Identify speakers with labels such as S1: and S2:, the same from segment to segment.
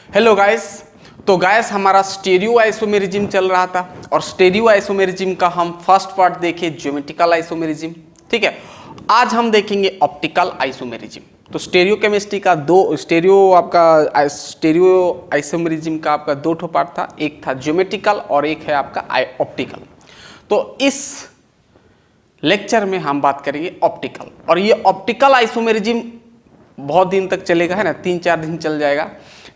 S1: Hello guys. तो guys हमारा stereo isomerism चल रहा था और स्टेरियो आइसोमेरिज्म का हम फर्स्ट पार्ट देखे ज्योमेट्रिकल आइसोमेरिज्म। ठीक है, आज हम देखेंगे ऑप्टिकल आइसोमेरिज्म। तो स्टेरियो केमिस्ट्री का स्टेरियो आइसोमेरिज्म का आपका दो ठो पार्ट था, एक था ज्योमेट्रिकल और एक है आपका ऑप्टिकल। तो इस लेक्चर में हम बात करेंगे ऑप्टिकल, और ये ऑप्टिकल आइसोमेरिज्म बहुत दिन तक चलेगा, है ना, 3-4 दिन चल जाएगा।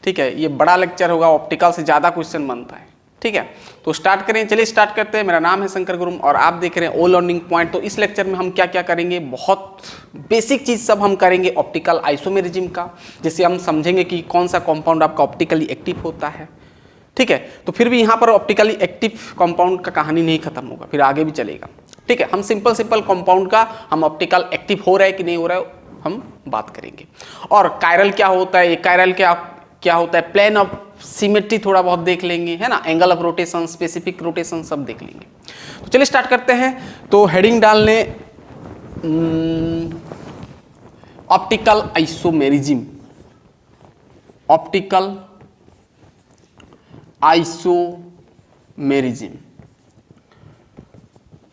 S1: ठीक है, ये बड़ा लेक्चर होगा, ऑप्टिकल से ज़्यादा क्वेश्चन बनता है। ठीक है, तो स्टार्ट करें, चलिए स्टार्ट करते हैं। मेरा नाम है शंकर गुरुम और आप देख रहे हैं ओ लर्निंग पॉइंट। तो इस लेक्चर में हम क्या क्या करेंगे, बहुत बेसिक चीज़ सब हम करेंगे ऑप्टिकल आइसोमेरिज्म का। जैसे हम समझेंगे कि कौन सा कंपाउंड आपका ऑप्टिकली एक्टिव होता है। ठीक है, तो फिर भी यहाँ पर ऑप्टिकली एक्टिव कंपाउंड का कहानी नहीं खत्म होगा, फिर आगे भी चलेगा। ठीक है, हम सिंपल कंपाउंड का हम ऑप्टिकल एक्टिव हो रहा है कि नहीं हो रहा है हम बात करेंगे। और कायरल क्या होता है, ये कायरल क्या होता है, प्लेन ऑफ सिमेट्री थोड़ा बहुत देख लेंगे, है ना, angle of rotation, specific rotation सब देख लेंगे। तो चलिए स्टार्ट करते हैं। तो हेडिंग डालने ऑप्टिकल आइसोमेरिज्म, ऑप्टिकल आइसोमेरिज्म।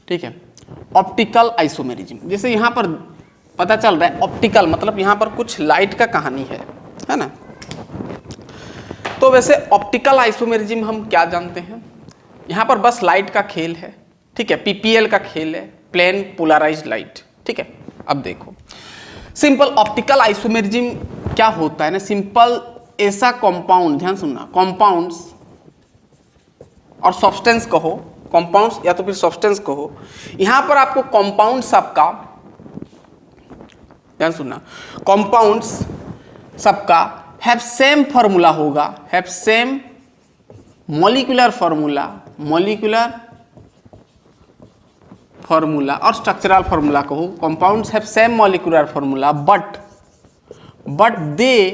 S1: ठीक है, ऑप्टिकल आइसोमेरिज्म, जैसे यहां पर पता चल रहा है ऑप्टिकल मतलब यहां पर कुछ लाइट का कहानी है ना। तो वैसे ऑप्टिकल आइसोमेरिज्म हम क्या जानते हैं, यहां पर बस लाइट का खेल है। ठीक है, पीपीएल का खेल है, प्लेन पोलराइज्ड लाइट। ठीक है, अब देखो सिंपल ऑप्टिकल आइसोमेरिज्म क्या होता है ना, सिंपल ऐसा कंपाउंड, ध्यान सुनना, कंपाउंड्स और सब्सटेंस कहो, कंपाउंड्स या तो फिर सब्सटेंस कहो, यहां पर आपको कंपाउंड सबका, ध्यान सुनना, कंपाउंड्स सबका हैव सेम फॉर्मूला होगा, हैव सेम मॉलिक्यूलर फॉर्मूला और स्ट्रक्चरल फॉर्मूला कहो। Compounds have same molecular formula but they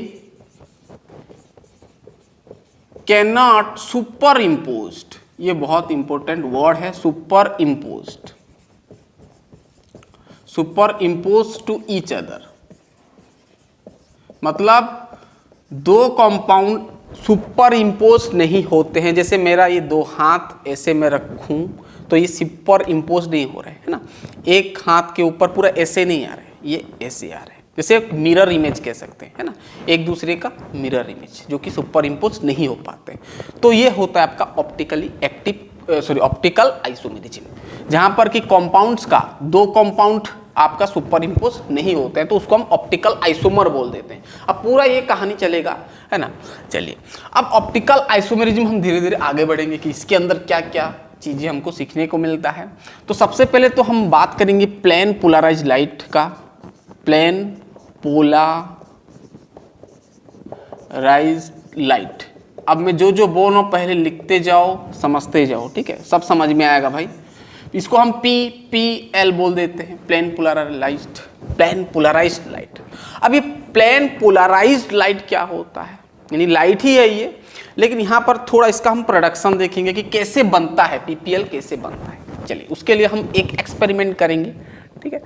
S1: can not superimposed, ये बहुत इंपॉर्टेंट वर्ड है, superimpose to each other. मतलब दो कंपाउंड सुपर इम्पोज नहीं होते हैं। जैसे मेरा ये दो हाथ ऐसे मैं रखूं तो ये सुपर इम्पोज नहीं हो रहे है ना, एक हाथ के ऊपर पूरा ऐसे नहीं आ रहे, ये ऐसे आ रहे हैं। जैसे एक मिरर इमेज कह सकते हैं, है ना, एक दूसरे का मिरर इमेज जो कि सुपर इम्पोज नहीं हो पाते। तो ये होता है आपका ऑप्टिकल आइसोमेरिज्म, जहां पर कि कंपाउंड्स का दो कंपाउंड आपका सुपर इम्पोज नहीं होते हैं, तो उसको हम ऑप्टिकल आइसोमर बोल देते हैं। अब पूरा ये कहानी चलेगा, है ना। चलिए अब ऑप्टिकल आइसोमेरिज्म हम धीरे धीरे आगे बढ़ेंगे कि इसके अंदर क्या क्या चीज़ें हमको सीखने को मिलता है। तो सबसे पहले तो हम बात करेंगे प्लेन पोलराइज्ड लाइट का, प्लेन पोलराइज्ड लाइट। अब मैं जो बोल रहा हूँ पहले लिखते जाओ, समझते जाओ, ठीक है, सब समझ में आएगा भाई। इसको हम PPL बोल देते हैं, प्लेन पोलराइज्ड लाइट। अब ये प्लेन पोलराइज्ड लाइट क्या होता है, यानी लाइट ही है ये, लेकिन यहाँ पर थोड़ा इसका हम प्रोडक्शन देखेंगे कि कैसे बनता है, PPL कैसे बनता है। चलिए उसके लिए हम एक एक्सपेरिमेंट करेंगे। ठीक है,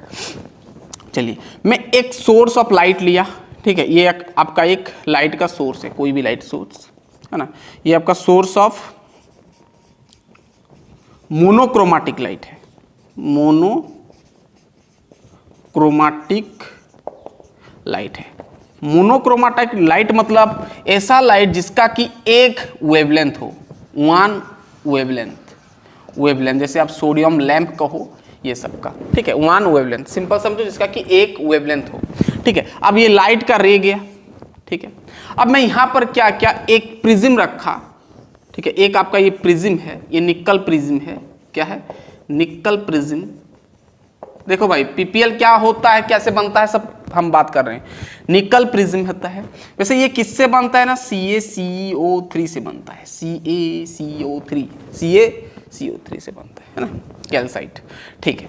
S1: चलिए मैं एक सोर्स ऑफ लाइट लिया। ठीक है, ये आपका एक लाइट का सोर्स है, कोई भी लाइट सोर्स है ना, ये आपका सोर्स ऑफ मोनोक्रोमेटिक लाइट है, मोनोक्रोमेटिक लाइट है। मोनोक्रोमेटिक लाइट मतलब ऐसा लाइट जिसका कि एक वेवलेंथ हो, वन वेवलेंथ, जैसे आप सोडियम लैंप कहो ये सब का। ठीक है, वन वेवलेंथ, सिंपल समझो, जिसका कि एक वेवलेंथ हो। ठीक है, अब ये लाइट का रे गया। ठीक है, अब मैं यहां पर क्या क्या एक प्रिज्म रखा। ठीक है, एक आपका ये प्रिज्म है, ये निकल प्रिज्म है। क्या है, निकल प्रिज्म। देखो भाई पीपीएल क्या होता है, कैसे बनता है, सब हम बात कर रहे हैं। निकल प्रिज्म होता है। वैसे ये किससे बनता है ना, CaCO3 से बनता है, CaCO3 से बनता है ना, कैल्साइट। ठीक है,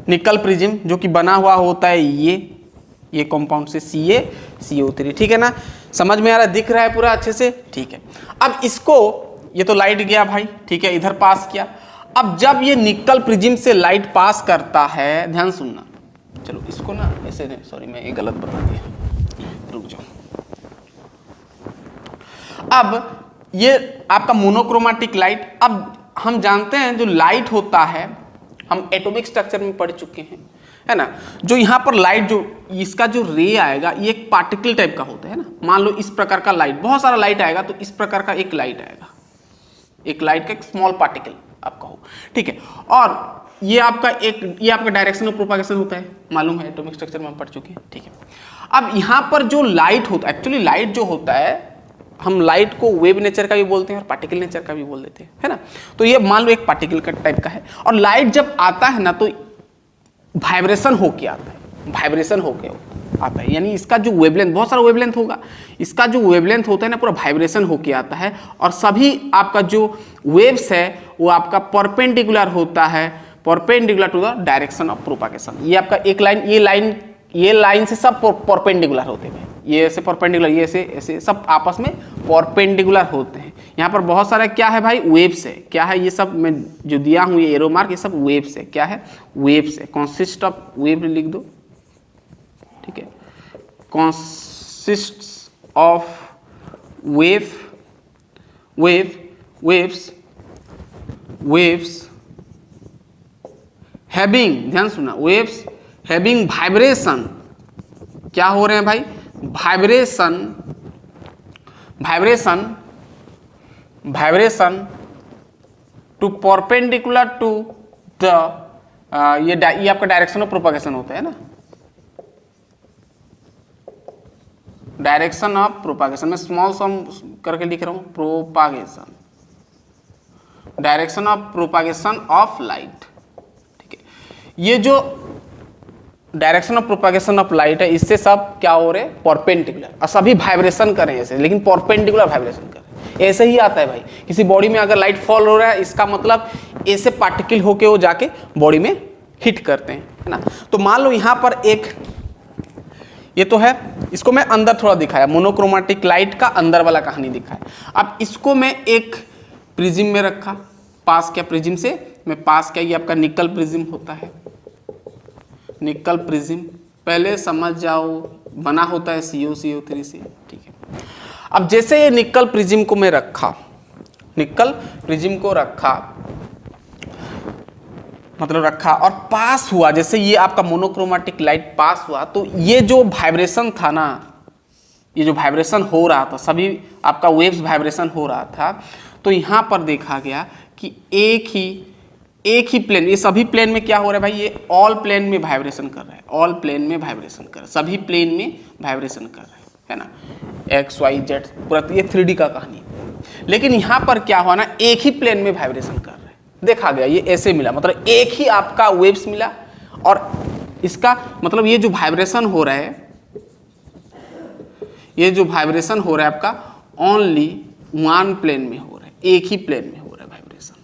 S1: निकल प्रिज्म जो कि बना हुआ होता है ये कंपाउंड से CaCO3। ठीक है ना, समझ में आ रहा है, दिख रहा है पूरा अच्छे से। ठीक है, अब इसको, ये तो लाइट गया भाई, ठीक है, इधर पास किया। अब जब ये निकल प्रिज्म से लाइट पास करता है, ध्यान सुनना, चलो इसको ना ऐसे नहीं, सॉरी मैं ये गलत बता दिया, रुक जाओ। अब ये आपका मोनोक्रोमेटिक लाइट। अब हम जानते हैं जो लाइट होता है, हम एटॉमिक स्ट्रक्चर में पढ़ चुके हैं, है ना। जो यहाँ पर लाइट, जो इसका जो रे आएगा ये एक पार्टिकल टाइप का होता है ना। मान लो इस प्रकार का लाइट, बहुत सारा लाइट आएगा तो इस प्रकार का एक लाइट आएगा, एक लाइट का एक स्मॉल पार्टिकल आपका हो, ठीक है। और ये आपका डायरेक्शन ऑफ प्रोपागेशन होता है, मालूम है, एटॉमिक स्ट्रक्चर में हम पढ़ चुके हैं, ठीक है। अब यहाँ पर जो लाइट होता है, एक्चुअली लाइट जो होता है, हम लाइट को वेव नेचर का भी बोलते हैं और पार्टिकल नेचर का भी बोल देते हैं, है ना। तो ये मान लो एक पार्टिकल का टाइप का है, और लाइट जब आता है ना तो वाइब्रेशन होके आता है, वाइब्रेशन होके आता है, यानी इसका जो वेवलेंथ, बहुत सारा वेवलेंथ होगा, इसका जो वेवलेंथ होता है ना पूरा वाइब्रेशन होके आता है। और सभी आपका जो वेव्स है वो आपका परपेंडिकुलर होता है, perpendicular to the direction of propagation. ये आपका एक लाइन, ये लाइन से सब परपेंडिकुलर होते हैं, ये ऐसे परपेंडिकुलर, ये ऐसे सब आपस में परपेंडिकुलर होते हैं। यहाँ पर बहुत सारा क्या है भाई, वेव्स है। क्या है ये सब, मैं जो दिया हूँ ये एरो मार्क, ये सब वेव्स है। क्या है, वेव्स है। कॉन्सिस्ट ऑफ वेव लिख दो, ठीक है। कॉन्सिस्ट ऑफ वेव्स हैविंग, ध्यान सुना, वेव्स हैविंग वाइब्रेशन। क्या हो रहे हैं भाई, vibration to perpendicular to the, ये आपका डायरेक्शन ऑफ प्रोपागेशन होता है ना, डायरेक्शन ऑफ प्रोपागेशन में स्मॉल सम करके लिख रहा हूं, propagation, direction of propagation of light, ठीक है। ये जो direction of propagation of light है, इससे सब क्या हो रहे हैं, परपेंडिकुलर, और सभी वाइब्रेशन करें ऐसे, लेकिन परपेंडिकुलर वाइब्रेशन करें। ऐसे ही आता है भाई, किसी बॉडी में अगर लाइट फॉल हो रहा है, इसका मतलब ऐसे पार्टिकल होके वो जाके बॉडी में हिट करते हैं, है ना। तो मान लो यहाँ पर एक, ये तो है, इसको मैं अंदर थोड़ा दिखाया, मोनोक्रोमेटिक लाइट का अंदर वाला कहानी दिखाया। अब इसको मैं एक प्रिज्म में रखा, पास किया प्रिज्म से, मैं पास किया, ये आपका निकल प्रिज्म होता है, निकल प्रिज्म, पहले समझ जाओ, बना होता है CO3 से, ठीक है। अब जैसे ये निकल प्रिज्म को मैं रखा, निकल प्रिज्म को रखा, मतलब रखा और पास हुआ, जैसे ये आपका मोनोक्रोमेटिक लाइट पास हुआ, तो ये जो वाइब्रेशन था ना, ये जो वाइब्रेशन हो रहा था, सभी आपका वेव्स वाइब्रेशन हो रहा था, तो यहाँ पर देखा गया कि एक ही प्लेन, ये सभी प्लेन में क्या हो रहा है भाई, ये ऑल प्लेन में वाइब्रेशन कर रहा है, ऑल प्लेन में वाइब्रेशन कर रहा है, सभी प्लेन में वाइब्रेशन कर रहा है ना, XYZ पूरा, ये 3D का कहानी। लेकिन यहाँ पर क्या हुआ ना, एक ही प्लेन में वाइब्रेशन कर रहा है, देखा गया, ये ऐसे मिला, मतलब एक ही आपका वेव्स मिला, और इसका मतलब ये जो वाइब्रेशन हो रहा है, ये जो वाइब्रेशन हो रहा है आपका ओनली वन प्लेन में हो रहा है, एक ही प्लेन में हो रहा है वाइब्रेशन,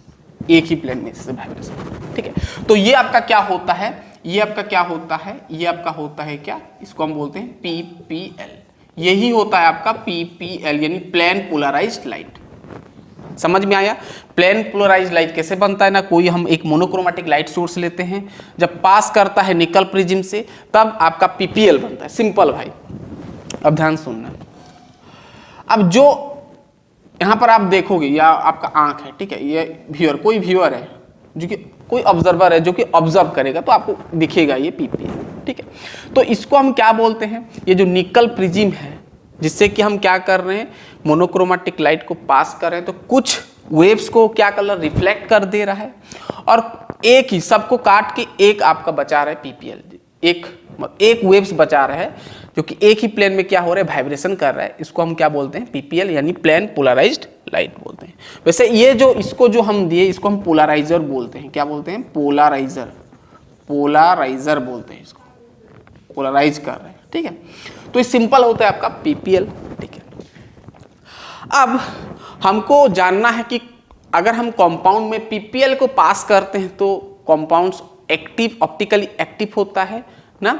S1: एक ही प्लेन में से वाइब्रेशन, ठीक है। तो ये आपका क्या होता है, ये आपका क्या होता है, ये आपका होता है क्या, इसको हम बोलते हैं PPL, यही होता है आपका PPL, यानी प्लेन पोलराइज्ड लाइट। समझ में आया, प्लेन पोलराइज्ड लाइट कैसे बनता है ना, कोई हम एक मोनोक्रोमेटिक लाइट सोर्स लेते हैं, जब पास करता है निकल प्रिज्म से, तब आपका PPL बनता है, सिंपल भाई। अब ध्यान सुनना, अब जो यहाँ पर आप देखोगे, या आपका आंख है, ठीक है, ये व्यूअर, कोई व्यूअर है जो कि कोई ऑब्जर्वर है जो कि ऑब्जर्व करेगा, तो आपको दिखेगा ये PPL, ठीक है। तो इसको हम क्या बोलते हैं, ये जो निकल प्रिज्म है, जिससे कि हम क्या कर रहे हैं, मोनोक्रोमेटिक लाइट को पास कर रहे हैं, तो कुछ वेव्स को क्या कलर रिफ्लेक्ट कर दे रहा है, और एक ही सबको काट के एक आपका बचा रहा है PPL, एक वेव्स बचा रहा है, जो कि एक ही प्लेन में क्या हो रहा है, वाइब्रेशन कर रहा है, इसको हम क्या बोलते हैं, PPL, यानी प्लेन पोलराइज्ड लाइट बोलते हैं। वैसे ये जो इसको जो हम दिए, इसको हम पोलराइजर बोलते हैं, क्या बोलते हैं, पोलराइजर बोलते हैं, इसको पोलराइज कर रहे हैं, ठीक है। तो ये सिंपल होता है आपका PPL, ठीक है। अब हमको जानना है कि अगर हम कंपाउंड में PPL को पास करते हैं तो कंपाउंड्स एक्टिव, ऑप्टिकली एक्टिव होता है ना,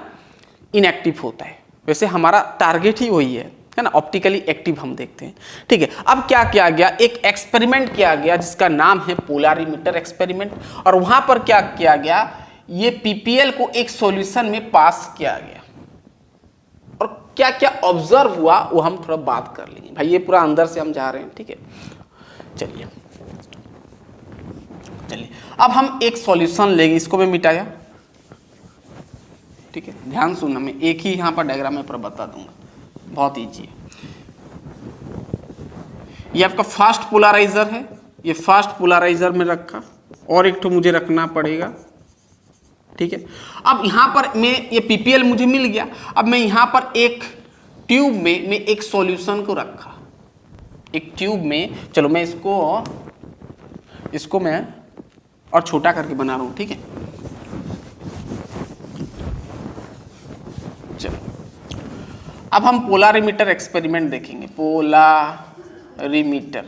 S1: इनएक्टिव होता है। वैसे हमारा टारगेट ही वही है ना, ऑप्टिकली एक्टिव हम देखते हैं, ठीक है। अब क्या किया गया, एक एक्सपेरिमेंट किया गया जिसका नाम है पोलरिमीटर एक्सपेरिमेंट, और वहां पर क्या किया गया, ये PPL को एक सॉल्यूशन में पास किया गया, और क्या क्या ऑब्जर्व हुआ वो हम थोड़ा बात कर लेंगे भाई। ये पूरा अंदर से हम जा रहे हैं, ठीक है। चलिए अब हम एक सॉल्यूशन लेंगे, इसको मैं मिटाया, ठीक है। ध्यान सुनना, मैं एक ही यहाँ पर डायग्राम में पर बता दूंगा, बहुत ईजी है। ये आपका फास्ट पोलराइजर है, ये फास्ट पोलराइजर में रखा, और एक तो मुझे रखना पड़ेगा, ठीक है। अब यहां पर मैं ये पीपीएल मुझे मिल गया, अब मैं यहां पर एक ट्यूब में मैं एक सॉल्यूशन को रखा, एक ट्यूब में, चलो मैं इसको मैं और छोटा करके बना रहा हूं, ठीक है। चलो अब हम पोलरिमीटर एक्सपेरिमेंट देखेंगे। पोलरिमीटर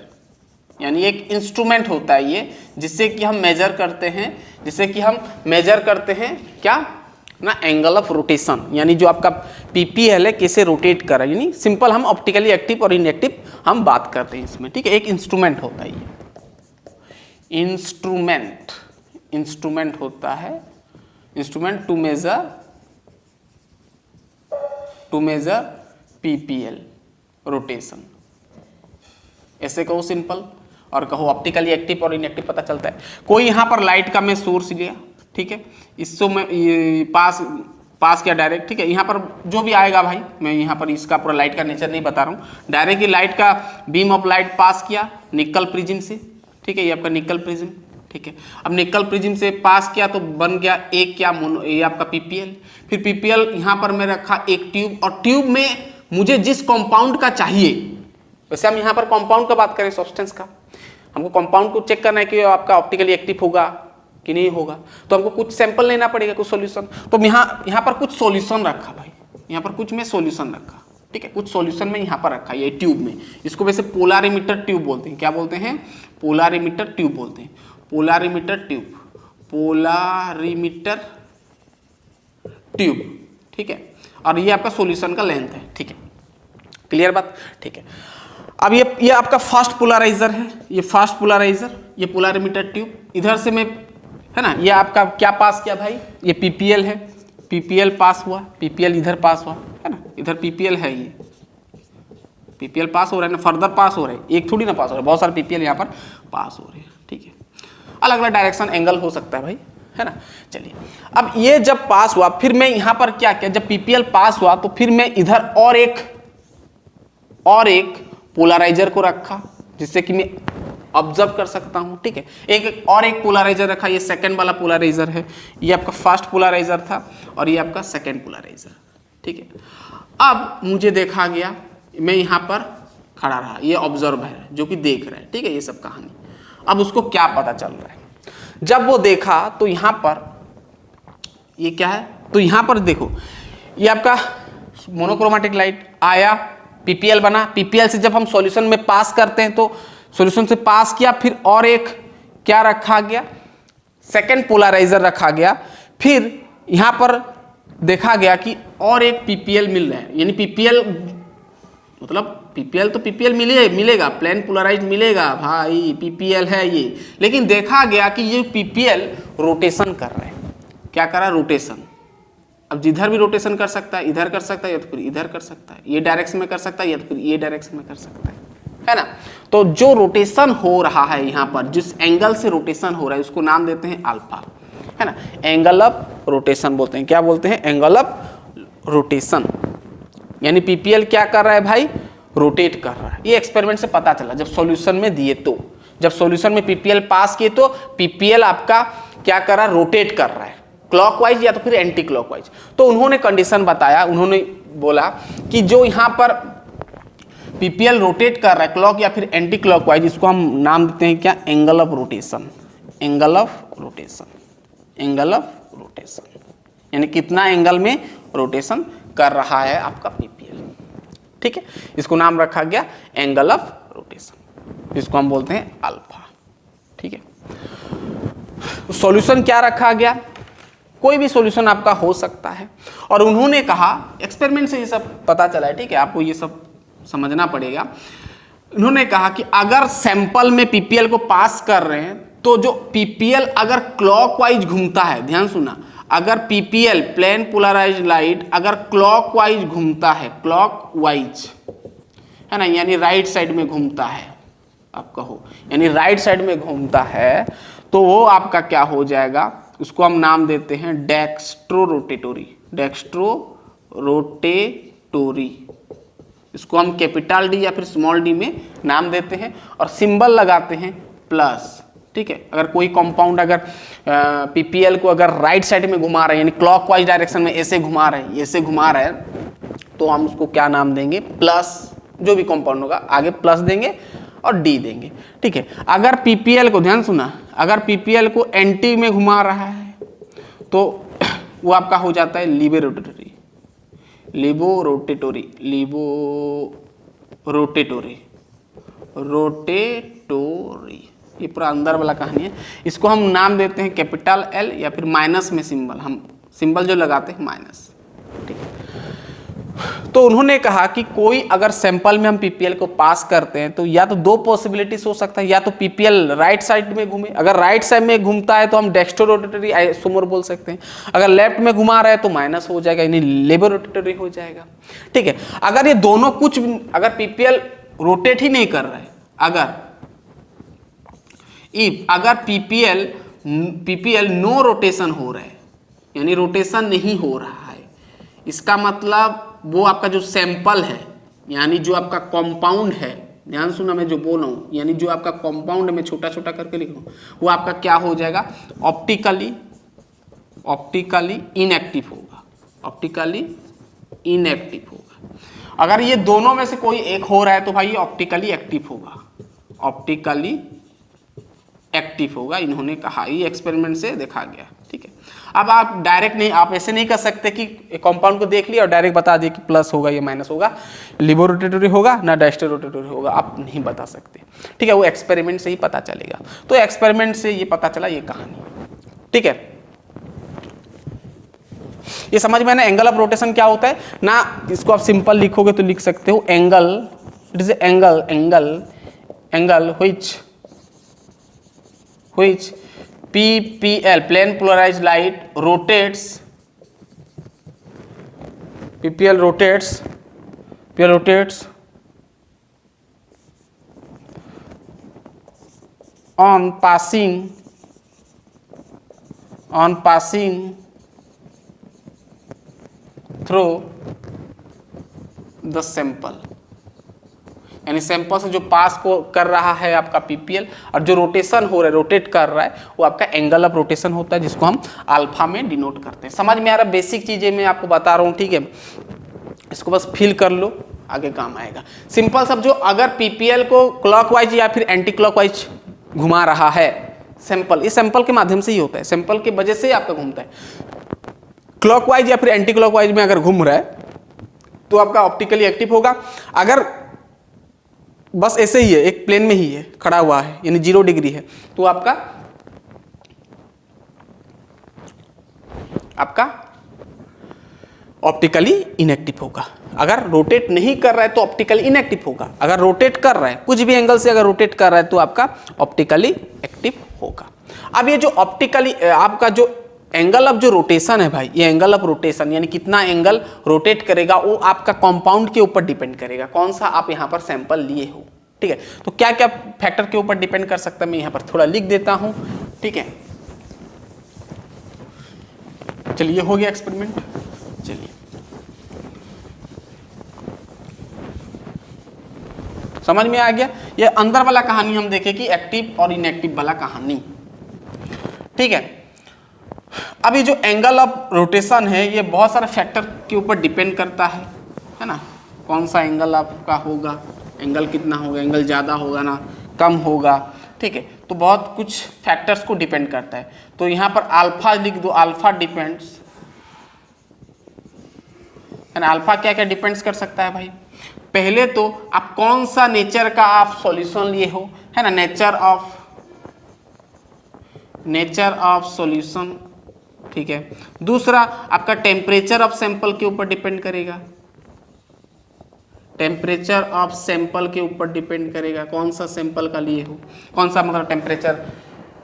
S1: यानी एक इंस्ट्रूमेंट होता है ये, जिससे कि हम मेजर करते हैं, क्या ना, एंगल ऑफ रोटेशन, यानी जो आपका पीपीएल है कैसे रोटेट कर रहा है, यानी सिंपल हम ऑप्टिकली एक्टिव और इनएक्टिव हम बात करते हैं इसमें, ठीक है। एक इंस्ट्रूमेंट होता है ये, इंस्ट्रूमेंट होता है, instrument to measure PPL rotation, ऐसे कहो सिंपल, और कहो ऑप्टिकली एक्टिव और इनएक्टिव पता चलता है। कोई यहाँ पर लाइट का मैं सोर्स लिया, ठीक है, इसको मैं पास किया डायरेक्ट, ठीक है। यहाँ पर जो भी आएगा भाई, मैं यहाँ पर इसका पूरा लाइट का नेचर नहीं बता रहा हूँ, डायरेक्टली लाइट का बीम ऑफ लाइट पास किया निकल प्रिज्म से, ठीक है। ये आपका निकल प्रिज्म, ठीक है। अब निकल प्रिज्म से पास किया तो बन गया एक क्या, ये आपका पीपीएल। फिर पीपीएल यहाँ पर मैं रखा एक ट्यूब, और ट्यूब में मुझे जिस कंपाउंड का चाहिए, वैसे हम यहाँ पर कंपाउंड का बात करें, सब्सटेंस का, हमको कंपाउंड को चेक करना है कि आपका ऑप्टिकली एक्टिव होगा कि नहीं होगा, तो हमको कुछ सैंपल लेना पड़ेगा, कुछ सॉल्यूशन। तो यहाँ पर कुछ सॉल्यूशन रखा भाई, यहाँ पर कुछ मैं सॉल्यूशन रखा, ठीक है, कुछ सॉल्यूशन में यहाँ पर रखा ये ट्यूब में। इसको वैसे पोलरिमीटर ट्यूब बोलते हैं, क्या बोलते हैं, पोलरिमीटर ट्यूब बोलते हैं, पोलरिमीटर ट्यूब, ठीक है। और ये आपका सॉल्यूशन का लेंथ है, ठीक है, क्लियर बात, ठीक है। अब ये आपका फास्ट पोलराइजर है, ये फास्ट पोलराइजर, ये पोलरिमीटर ट्यूब, इधर से मैं, है ना, ये आपका क्या पास किया भाई, ये पीपीएल है, पीपीएल पास हुआ, पीपीएल इधर पास हुआ, है ना, इधर पीपीएल है, ये पीपीएल पास हो रहा है ना, फर्दर पास हो रहा है, एक थोड़ी ना पास हो रहा है, बहुत सारे पीपीएल यहाँ पर पास हो रहे हैं, ठीक है। अलग अलग डायरेक्शन एंगल हो सकता है भाई, है ना। चलिए अब ये जब पास हुआ, फिर मैं यहाँ पर क्या किया, जब पीपीएल पास हुआ तो फिर मैं इधर और एक पोलराइजर को रखा, जिससे कि मैं ऑब्जर्व कर सकता हूं, ठीक है। एक पोलराइजर रखा, ये सेकंड वाला पोलराइजर है, ये आपका फर्स्ट पोलराइजर था, और ये आपका सेकंड पोलराइजर, ठीक है। अब मुझे देखा गया, मैं यहां पर खड़ा रहा, ये ऑब्जर्व है जो कि देख रहा है, ठीक है, ये सब कहानी। अब उसको क्या पता चल रहा है, जब वो देखा तो यहां पर ये क्या है, तो यहां पर देखो, ये आपका मोनोक्रोमेटिक लाइट आया, पीपीएल बना, पीपीएल से जब हम सॉल्यूशन में पास करते हैं तो सॉल्यूशन से पास किया, फिर और एक क्या रखा गया, सेकंड पोलराइजर रखा गया, फिर यहां पर देखा गया कि और एक पीपीएल मिल रहा है, यानी पीपीएल मतलब पीपीएल तो पीपीएल मिलेगा, प्लेन पोलराइज मिलेगा भाई, पीपीएल है ये, लेकिन देखा गया कि ये पीपीएल रोटेशन कर रहा है, क्या कर रहा है, रोटेशन। अब जिधर भी रोटेशन कर सकता है, इधर कर सकता है या तो फिर इधर कर सकता है, ये डायरेक्शन में कर सकता है या तो फिर ये डायरेक्शन में कर सकता है ना। तो जो रोटेशन हो रहा है यहाँ पर, जिस एंगल से रोटेशन हो रहा है, उसको नाम देते हैं अल्फा, है ना, एंगल ऑफ रोटेशन बोलते हैं, क्या बोलते हैं, एंगल ऑफ रोटेशन। यानी पीपीएल क्या कर रहा है भाई, रोटेट कर रहा है। ये एक्सपेरिमेंट से पता चला जब सॉल्यूशन में दिए, तो जब सॉल्यूशन में पीपीएल पास किए तो पीपीएल आपका क्या कर रहा है, रोटेट कर रहा है, क्लॉकवाइज या तो फिर एंटी क्लॉकवाइज। तो उन्होंने कंडीशन बताया, उन्होंने बोला कि जो यहाँ पर पीपीएल रोटेट कर रहा है क्लॉक या फिर एंटी क्लॉकवाइज, इसको हम नाम देते हैं क्या, angle of rotation, angle of rotation, angle of rotation, यानी कितना एंगल में रोटेशन कर रहा है आपका पीपीएल, ठीक है। इसको नाम रखा गया एंगल ऑफ रोटेशन, जिसको हम बोलते हैं अल्फा, ठीक है। सॉल्यूशन क्या रखा गया, कोई भी सॉल्यूशन आपका हो सकता है, और उन्होंने कहा, एक्सपेरिमेंट से ये सब पता चला है, ठीक है, आपको ये सब समझना पड़ेगा। उन्होंने कहा कि अगर सैंपल में पीपीएल को पास कर रहे हैं, तो जो पीपीएल अगर क्लॉकवाइज घूमता है, ध्यान सुना, अगर पीपीएल प्लेन पोलराइज लाइट अगर क्लॉकवाइज घूमता है, क्लॉकवाइज है ना, यानी राइट साइड में घूमता है, आप कहो यानी राइट साइड में घूमता है, तो वो आपका क्या हो जाएगा, उसको हम नाम देते हैं डेक्स्ट्रो रोटेटोरी, डेक्स्ट्रो रोटेटोरी। इसको हम कैपिटल डी या फिर स्मॉल डी में नाम देते हैं और सिंबल लगाते हैं प्लस। ठीक है, अगर कोई कंपाउंड अगर पीपीएल को अगर राइट साइड में घुमा रहे हैं, यानी क्लॉकवाइज डायरेक्शन में ऐसे घुमा रहे हैं, ऐसे घुमा रहे हैं, तो हम उसको क्या नाम देंगे, प्लस। जो भी कंपाउंड होगा आगे प्लस देंगे और डी देंगे। ठीक है, अगर पीपीएल को, ध्यान सुना, अगर पीपीएल को एंटी में घुमा रहा है तो वो आपका हो जाता है लिबोरोटेटरी, लिबोरोटेटोरी, लिबोरोटेटोरी, रोटेटोरी। ये पूरा अंदर वाला कहानी है। इसको हम नाम देते हैं कैपिटल एल या फिर माइनस में सिंबल, हम सिंबल जो लगाते हैं माइनस। ठीक है, तो उन्होंने कहा कि कोई अगर सैंपल में हम पीपीएल को पास करते हैं तो या तो दो पॉसिबिलिटीज हो सकता है, या तो पीपीएल राइट साइड में घूमे, अगर राइट साइड में घूमता है तो हम डेक्स्ट्रो रोटेटरी आइसोमर बोल सकते हैं, अगर लेफ्ट में घुमा रहा है तो माइनस हो जाएगा, यानी लेबो रोटेटरी हो जाएगा। ठीक है, अगर ये दोनों कुछ, अगर पीपीएल रोटेट ही नहीं कर रहा है, अगर पीपीएल नो रोटेशन हो रहा है, यानी रोटेशन नहीं हो रहा है, इसका मतलब वो आपका जो सैंपल है, यानी जो आपका कंपाउंड है, ध्यान सुना मैं जो बोल रहा हूं, यानी जो आपका कंपाउंड में छोटा छोटा करके लिख रहा हूं, वो आपका क्या हो जाएगा, ऑप्टिकली इनएक्टिव होगा, ऑप्टिकली इनएक्टिव होगा। अगर ये दोनों में से कोई एक हो रहा है तो भाई ये ऑप्टिकली एक्टिव होगा, ऑप्टिकली एक्टिव होगा, इन्होंने कहा, ये एक्सपेरिमेंट से देखा गया। ठीक है, अब आप डायरेक्ट नहीं, आप ऐसे नहीं कर सकते कि कंपाउंड को देख लिया और डायरेक्ट बता दिए कि प्लस होगा या माइनस होगा, लिबोरोटेटरी होगा ना डेक्स्ट्रो रोटेटरी होगा, आप नहीं बता सकते। ठीक है, वो एक्सपेरिमेंट से ही पता चलेगा। तो एक्सपेरिमेंट से ये पता चला, ये कहानी। ठीक है, ये समझ में ना एंगल ऑफ रोटेशन क्या होता है ना, इसको आप सिंपल लिखोगे तो लिख सकते हो angle, it is angle which PPL plane polarized light rotates, PPL rotates on passing through the sample, यानी सैंपल से जो पास को कर रहा है आपका पीपीएल, और जो रोटेशन हो रहा है, रोटेट कर रहा है, वो आपका एंगल ऑफ रोटेशन होता है, जिसको हम अल्फा में डिनोट करते हैं। समझ में आ रहा है, बेसिक चीजें मैं आपको बता रहा हूँ। ठीक है, इसको बस फील कर लो, आगे काम आएगा। सिंपल सब, जो अगर पीपीएल को क्लॉकवाइज या फिर एंटी क्लॉकवाइज घुमा रहा है सैंपल, इस सैंपल के माध्यम से ही होता है, सैंपल की वजह से ही आपका घूमता है। क्लॉकवाइज या फिर एंटी क्लॉकवाइज में अगर घूम रहा है तो आपका ऑप्टिकली एक्टिव होगा। अगर बस ऐसे ही है, एक प्लेन में ही है, खड़ा हुआ है, यानी 0 डिग्री है, तो आपका ऑप्टिकली इनएक्टिव होगा। अगर रोटेट नहीं कर रहा है तो ऑप्टिकली इनएक्टिव होगा, अगर रोटेट कर रहा है, कुछ भी एंगल से अगर रोटेट कर रहा है तो आपका ऑप्टिकली एक्टिव होगा। अब ये जो ऑप्टिकली आपका जो एंगल ऑफ जो रोटेशन है भाई, ये एंगल ऑफ रोटेशन यानी कितना एंगल रोटेट करेगा, वो आपका कंपाउंड के ऊपर डिपेंड करेगा, कौन सा आप यहाँ पर सैंपल लिए हो। ठीक है, तो क्या क्या फैक्टर के ऊपर डिपेंड कर सकता है, मैं यहाँ पर थोड़ा लिख देता हूँ। ठीक है, चलिए हो गया एक्सपेरिमेंट। चलिए समझ में आ गया, ये अंदर वाला कहानी हम देखें कि एक्टिव और इनएक्टिव वाला कहानी। ठीक है, अभी जो एंगल ऑफ रोटेशन है ये बहुत सारे फैक्टर के ऊपर डिपेंड करता है ना, कौन सा एंगल आपका होगा, एंगल कितना होगा, एंगल ज़्यादा होगा ना कम होगा। ठीक है, तो बहुत कुछ फैक्टर्स को डिपेंड करता है। तो यहाँ पर अल्फा लिख दो, अल्फा डिपेंड्स, अल्फा क्या क्या डिपेंड्स कर सकता है भाई। पहले तो आप कौन सा नेचर का आप सॉल्यूशन लिए हो, है ना, नेचर ऑफ सॉल्यूशन। ठीक है, दूसरा आपका टेम्परेचर ऑफ सैंपल के ऊपर डिपेंड करेगा, टेम्परेचर ऑफ सैंपल के ऊपर डिपेंड करेगा, कौन सा सैंपल का लिए हो, कौन सा मतलब टेम्परेचर,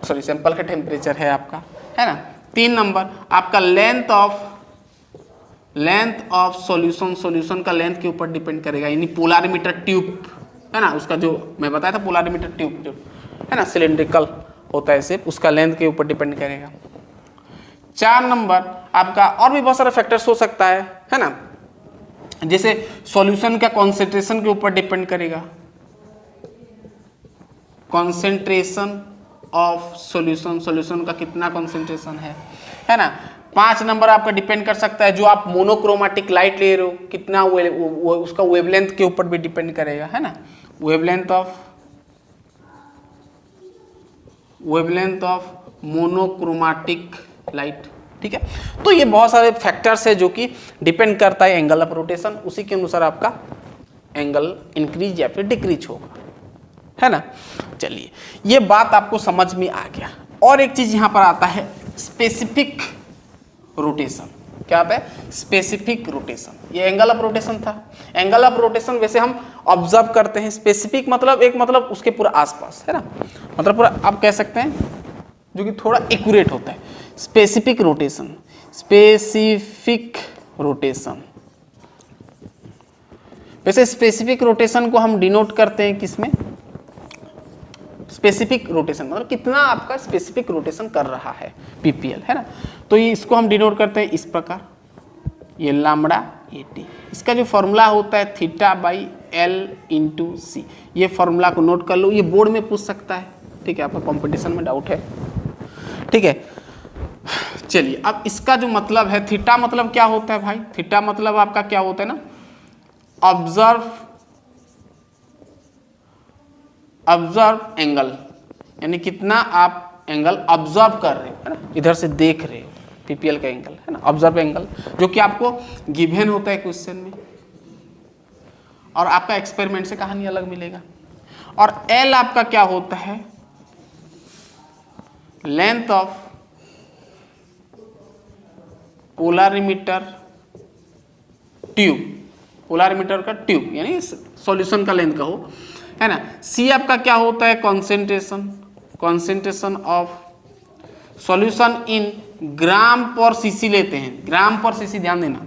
S1: सॉरी सैंपल का टेम्परेचर है आपका, है ना। 3 नंबर आपका लेंथ ऑफ सॉल्यूशन का लेंथ के ऊपर डिपेंड करेगा, यानी पोलारिमीटर ट्यूब है ना, उसका जो मैं बताया था पोलारिमीटर ट्यूब जो है ना सिलिंड्रिकल होता है सिर्फ, उसका लेंथ के ऊपर डिपेंड करेगा। 4 नंबर आपका और भी बहुत सारे फैक्टर्स हो सकता है ना, जैसे सॉल्यूशन का कॉन्सेंट्रेशन के ऊपर डिपेंड करेगा, कॉन्सेंट्रेशन ऑफ सॉल्यूशन का कितना कॉन्सेंट्रेशन है ना। 5 नंबर आपका डिपेंड कर सकता है जो आप मोनोक्रोमेटिक लाइट ले रहे हो कितना वो उसका वेवलेंथ के ऊपर भी डिपेंड करेगा, है ना, वेवलेंथ ऑफ मोनोक्रोमेटिक लाइट, ठीक है। तो ये बहुत सारे फैक्टर्स है जो कि डिपेंड करता है एंगल ऑफ रोटेशन, उसी के अनुसार आपका एंगल इंक्रीज या फिर डिक्रीज होगा, है ना। चलिए ये बात आपको समझ में आ गया। और एक चीज यहां पर आता है स्पेसिफिक रोटेशन। क्या आता है? Specific rotation. ये एंगल ऑफ रोटेशन था। एंगल ऑफ रोटेशन वैसे हम ऑब्जर्व करते हैं, स्पेसिफिक मतलब एक मतलब उसके पूरा आसपास, है ना, मतलब पूरा आप कह सकते हैं जो कि थोड़ा एक्यूरेट होता है। स्पेसिफिक रोटेशन, वैसे स्पेसिफिक रोटेशन को हम डिनोट करते हैं किसमें? स्पेसिफिक रोटेशन मतलब कितना आपका स्पेसिफिक रोटेशन कर रहा है, पीपीएल, है ना। तो ये इसको हम डिनोट करते हैं इस प्रकार, ये लैम्बडा ए टी। इसका जो फॉर्मूला होता है थीटा बाई एल इंटू सी। ये फॉर्मूला को नोट कर लो, ये बोर्ड में पूछ सकता है, ठीक है, आपका कंपटीशन में डाउट है, ठीक है। चलिए अब इसका जो मतलब है, थीटा मतलब क्या होता है भाई? थीटा मतलब आपका क्या होता है ना, ऑब्जर्व एंगल, यानी कितना आप एंगल ऑब्जर्व कर रहे हो, है ना, इधर से देख रहे हो, पीपीएल का एंगल, है ना, ऑब्जर्व एंगल, जो कि आपको गिवन होता है क्वेश्चन में, और आपका एक्सपेरिमेंट से कहानी अलग मिलेगा। और एल आपका क्या होता है? Length of polarimeter tube, polarimeter का ट्यूब यानी सॉल्यूशन का लेंथ का हो, है ना। सी आपका क्या होता है? कॉन्सेंट्रेशन ऑफ सॉल्यूशन इन ग्राम पर सीसी लेते हैं, ग्राम पर सीसी, ध्यान देना।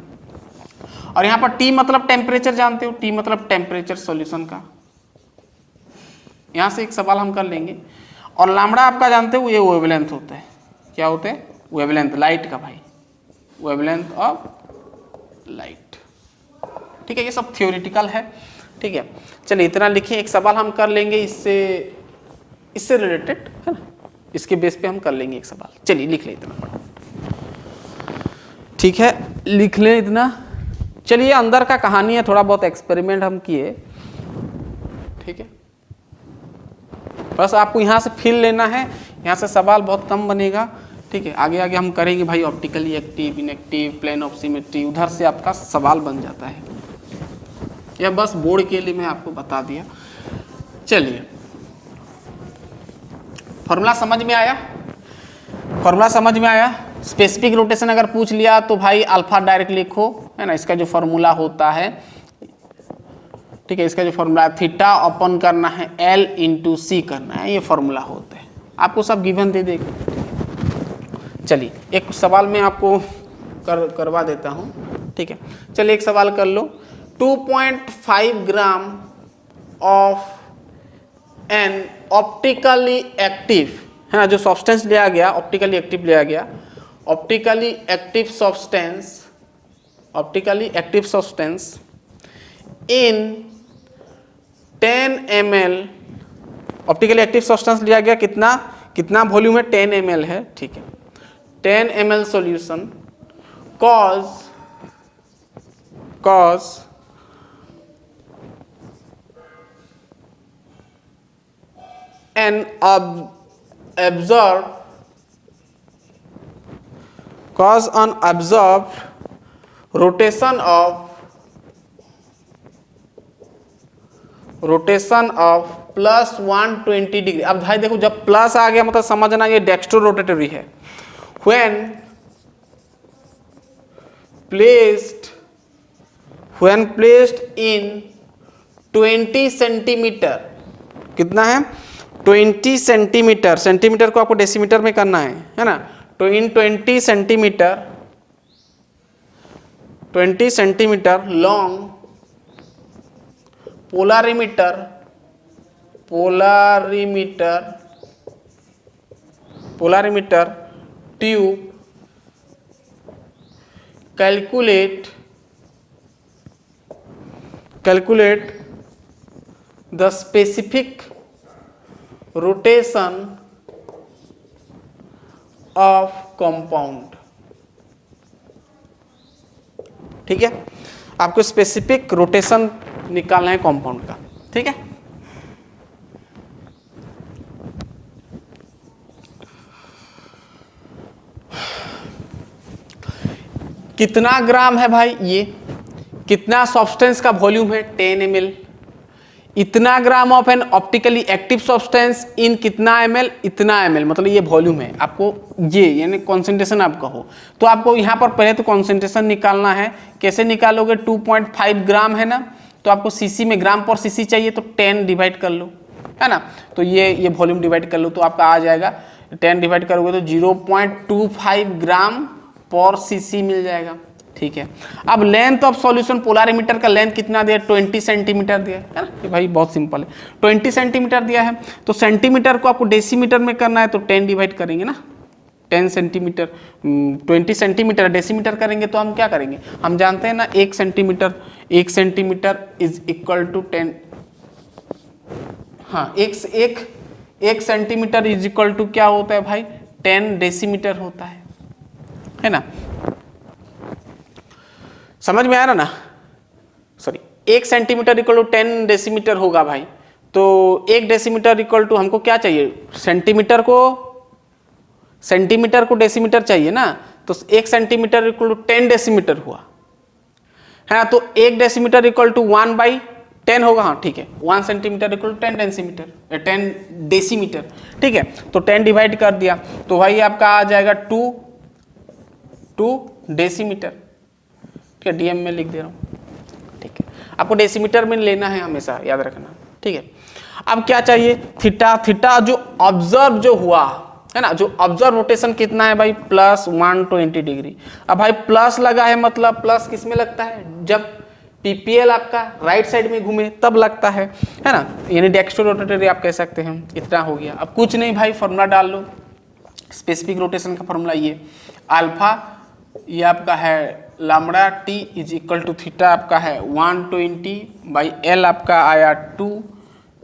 S1: और यहां पर टी मतलब टेम्परेचर, जानते हो, टी मतलब टेम्परेचर सॉल्यूशन का। यहां से एक सवाल हम कर लेंगे। और लैम्बडा आपका जानते हो ये वेवलेंथ होता है, क्या होता है? वेवलेंथ लाइट का भाई, वेवलेंथ ऑफ लाइट, ठीक है। ये सब थ्योरेटिकल है, ठीक है। चलिए इतना लिखिए, एक सवाल हम कर लेंगे इससे रिलेटेड, है ना, इसके बेस पे हम कर लेंगे एक सवाल। चलिए लिख ले इतना, ठीक है, लिख ले इतना। चलिए अंदर का कहानी है, थोड़ा बहुत एक्सपेरिमेंट हम किए, ठीक है। बस आपको यहाँ से फील लेना है, यहाँ से सवाल बहुत कम बनेगा, ठीक है। आगे आगे हम करेंगे भाई optically active, inactive, plane of symmetry, उधर से आपका सवाल बन जाता है। यह बस बोर्ड के लिए मैं आपको बता दिया। चलिए फॉर्मूला समझ में आया? फॉर्मूला समझ में आया? स्पेसिफिक रोटेशन अगर पूछ लिया तो भाई अल्फा डायरेक्ट लिखो, है ना। इसका जो फॉर्मूला होता है, ठीक है, इसका जो फॉर्मूला थीटा अपन करना है एल इंटू सी करना है, ये फॉर्मूला होता है। आपको सब गिवन दे देगा। चलिए एक सवाल मैं आपको करवा देता हूँ, ठीक है। चलिए एक सवाल कर लो। 2.5 gram of N optically active, है ना, जो सब्सटेंस लिया गया ऑप्टिकली एक्टिव लिया गया, optically active substance in 10 ml, optically active substance लिया गया, कितना वॉल्यूम है? 10 ml है, ठीक है। 10 ml solution cause an observed rotation of plus 120 degree. अब भाई देखो जब प्लस आ गया मतलब समझना ये डेक्स्ट्रो रोटेटरी है। when placed in 20 सेंटीमीटर, कितना है? 20 सेंटीमीटर, सेंटीमीटर को आपको डेसीमीटर में करना है ना। तो इन 20 centimetre long polarimeter tube calculate the specific rotation of compound। ठीक है, आपको स्पेसिफिक रोटेशन निकालना है कंपाउंड का। ठीक है, कितना ग्राम है भाई, ये कितना सब्सटेंस का वॉल्यूम है 10 ml, इतना gram of N optically active substance in कितना ml, इतना ml, मतलब ये वॉल्यूम है आपको, ये यानी कॉन्सेंट्रेशन आपका हो। तो आपको यहाँ पर पहले तो कॉन्सेंट्रेशन निकालना है। कैसे निकालोगे, 2.5 ग्राम है ना, तो आपको सीसी में ग्राम पर सीसी चाहिए, तो 10 डिवाइड कर लो, है ना। तो ये वॉल्यूम डिवाइड कर लो, तो आपका आ जाएगा 10 डिवाइड करोगे तो 0.25 ग्राम पर सीसी मिल जाएगा। ठीक है, अब लेंथ ऑफ सॉल्यूशन, पोलारिमीटर का लेंथ कितना दिया, 20 सेंटीमीटर दिया है ना, ये भाई बहुत सिंपल है, 20 सेंटीमीटर दिया है। तो सेंटीमीटर को आपको डेसीमीटर में करना है, तो 10 डिवाइड करेंगे ना, 10 सेंटीमीटर 20 सेंटीमीटर डेसीमीटर करेंगे तो हम क्या करेंगे, हम जानते हैं ना 1 सेंटीमीटर इज इक्वल टू 10, हाँ एक सेंटीमीटर इज इक्वल टू क्या होता है भाई, 10 डेसीमीटर होता है ना। समझ में आ रहा ना, sorry, 1 centimetre equal to 10 decimetre होगा भाई। तो 1 डेसीमीटर इक्वल टू हमको क्या चाहिए, सेंटीमीटर को डेसीमीटर चाहिए ना, तो 1 सेंटीमीटर इक्वल टू 10 डेसीमीटर हुआ है ना। तो 1 डेसीमीटर इक्वल टू 1/10 होगा, हाँ ठीक है, 1 सेंटीमीटर इक्वल टू 10 डेसीमीटर। ठीक है, तो 10 डिवाइड कर दिया, तो भाई आपका आ जाएगा 2 डेसीमीटर। ठीक है, डीएम में लिख दे रहा हूँ। ठीक है, आपको डेसीमीटर में लेना है हमेशा, याद रखना। ठीक है, अब क्या चाहिए, थीटा जो ऑब्जर्व जो हुआ है ना, जो ऑब्जर्व रोटेशन कितना है भाई, +120 डिग्री। अब भाई प्लस लगा है, मतलब प्लस किस में लगता है, जब पीपीएल आपका राइट साइड में घूमे तब लगता है ना, यानी डेक्स्ट्रो रोटेटरी आप कह सकते हैं। इतना हो गया, अब कुछ नहीं भाई, फॉर्मूला डाल लो, स्पेसिफिक रोटेशन का फॉर्मूला ये अल्फा, ये आपका है lambda T is equal to theta आपका है 120/L आपका आया 2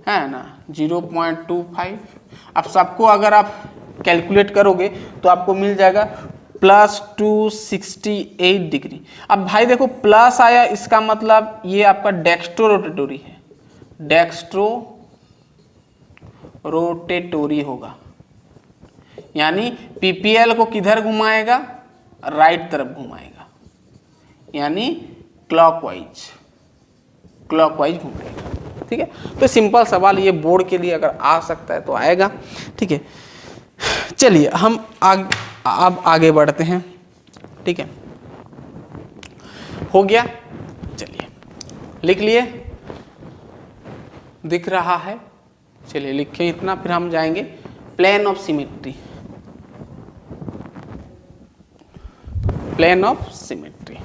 S1: है ना 0.25। अब सबको अगर आप कैलकुलेट करोगे तो आपको मिल जाएगा +268 डिग्री। अब भाई देखो प्लस आया, इसका मतलब ये आपका डेक्स्ट्रो रोटेटरी है, डेक्स्ट्रो रोटेटरी होगा, यानी पीपीएल को किधर घुमाएगा, राइट तरफ घुमाएगा, यानी क्लॉकवाइज घूमेगा। ठीक है, तो सिंपल सवाल ये बोर्ड के लिए अगर आ सकता है तो आएगा। ठीक है, चलिए हम अब आगे बढ़ते हैं। ठीक है, हो गया, चलिए लिख लिए, दिख रहा है, चलिए लिखें इतना, फिर हम जाएंगे plane of symmetry. Plane of symmetry,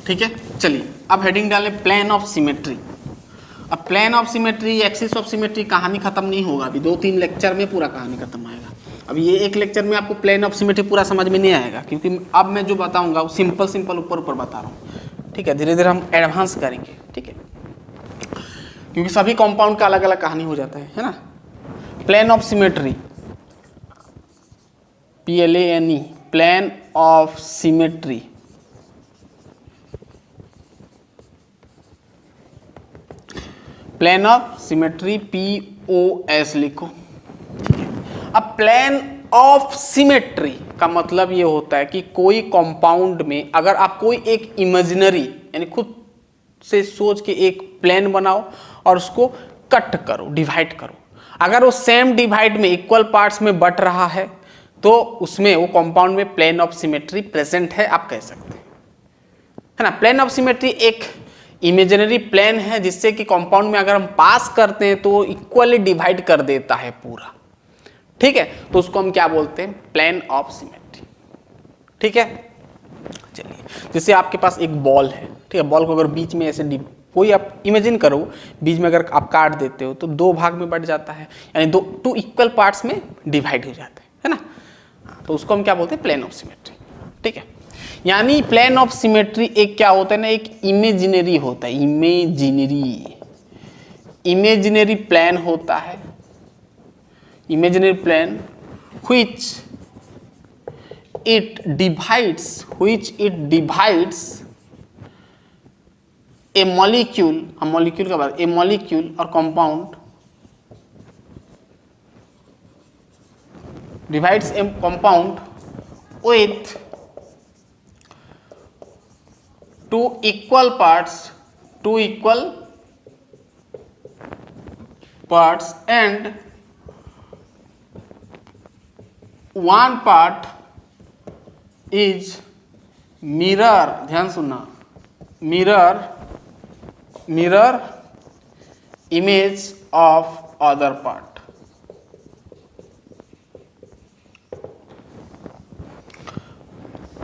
S1: ठीक है। चलिए अब हेडिंग डालें प्लेन ऑफ सिमेट्री। अब plane of symmetry, axis of symmetry, कहानी खत्म नहीं होगा, अभी 2-3 लेक्चर में पूरा कहानी खत्म आएगा। अब ये एक लेक्चर में आपको प्लेन ऑफ सिमेट्री पूरा समझ में नहीं आएगा, क्योंकि अब मैं जो बताऊंगा वो सिंपल ऊपर बता रहा हूँ। ठीक है, धीरे धीरे हम एडवांस करेंगे। ठीक है, क्योंकि सभी कंपाउंड का अलग अलग कहानी हो जाता है ना। Plane of symmetry, PLANE, plane of symmetry. Plane of symmetry POS लिखो। ठीक है, अब प्लेन ऑफ सिमेट्री का मतलब ये होता है कि कोई कंपाउंड में अगर आप कोई एक इमेजिनरी यानी खुद से सोच के एक प्लेन बनाओ और उसको कट करो, डिवाइड करो। अगर वो सेम डिवाइड में इक्वल पार्ट्स में बट रहा है तो उसमें वो कंपाउंड में प्लेन ऑफ सिमेट्री प्रेजेंट है, आप कह सकते हैं, है ना। प्लेन ऑफ सिमेट्री एक इमेजिनरी प्लेन है जिससे कि कंपाउंड में अगर हम पास करते हैं तो इक्वली डिवाइड कर देता है पूरा, ठीक है। तो उसको हम क्या बोलते हैं, प्लेन ऑफ सिमेट्री, ठीक है। चलिए, जैसे आपके पास एक बॉल है, ठीक है, बॉल को अगर बीच में ऐसे कोई आप इमेजिन करो, बीच में अगर आप काट देते हो तो दो भाग में बट जाता है, यानी टू इक्वल पार्ट्स में डिवाइड हो जाते हैं, है ना। तो उसको हम क्या बोलते हैं, प्लेन ऑफ सिमेट्री, ठीक है। यानी प्लेन ऑफ सिमेट्री एक क्या होता है ना, एक इमेजिनरी होता है, इमेजिनरी प्लेन होता है, imaginary plane which it divides a molecule, हम मॉलिक्यूल का बात, a molecule और compound divides a compound with two equal parts and one part is mirror, ध्यान सुनना, mirror image of other part,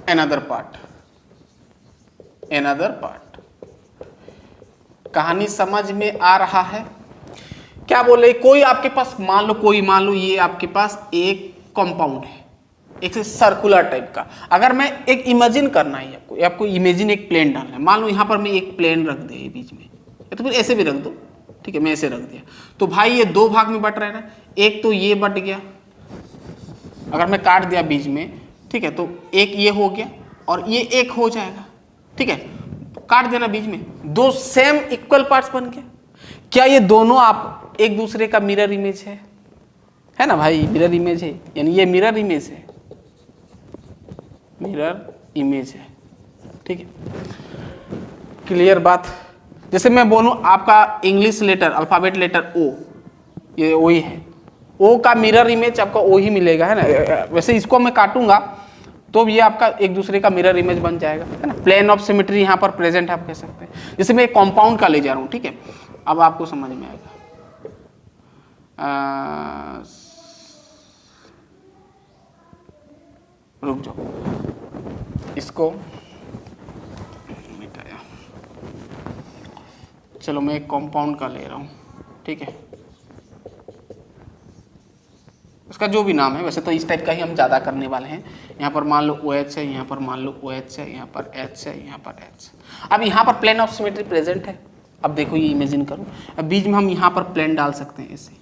S1: another part। कहानी समझ में आ रहा है? क्या बोले, कोई आपके पास मान लो ये आपके पास एक कंपाउंड है, एक सर्कुलर टाइप का। अगर मैं एक इमेजिन करना है आपको इमेजिन एक प्लेन डालना है, मान लो यहाँ पर मैं एक प्लेन रख दिया बीच में, तो फिर ऐसे भी रख दो, ठीक है, मैं ऐसे रख दिया, तो भाई ये दो भाग में बट रहा है ना, एक तो ये बट गया, अगर मैं काट दिया बीच में, ठीक है, तो एक ये हो गया और ये एक हो जाएगा, ठीक है, काट देना बीच में, दो सेम इक्वल पार्ट्स बन गए। क्या ये दोनों आप एक दूसरे का मिरर इमेज है ना भाई, मिरर इमेज है, यानी ये मिरर इमेज है, ठीक है, क्लियर बात। जैसे मैं बोलूं आपका इंग्लिश लेटर अल्फाबेट लेटर ओ, ये ओ ही है, ओ का मिरर इमेज आपका ओ ही मिलेगा, है ना। वैसे इसको मैं काटूंगा तो ये आपका एक दूसरे का मिरर इमेज बन जाएगा, है ना। प्लेन ऑफ सिमेट्री यहाँ पर प्रेजेंट आप कह सकते हैं। जैसे मैं एक कंपाउंड का ले जा रहा हूँ, ठीक है, अब आपको समझ में आएगा। रुक जाओ, इसको मिटाया, चलो मैं एक कंपाउंड का ले रहा हूँ, ठीक है, उसका जो भी नाम है, वैसे तो इस टाइप का ही हम ज़्यादा करने वाले हैं। यहाँ पर मान लो OH है, यहाँ पर मान लो OH है, यहाँ पर H है, यहाँ पर H। अब यहाँ पर प्लेन ऑफ सिमेट्री प्रेजेंट है। अब देखो ये इमेजिन करो, अब बीच में हम यहाँ पर प्लेन डाल सकते हैं, ऐसे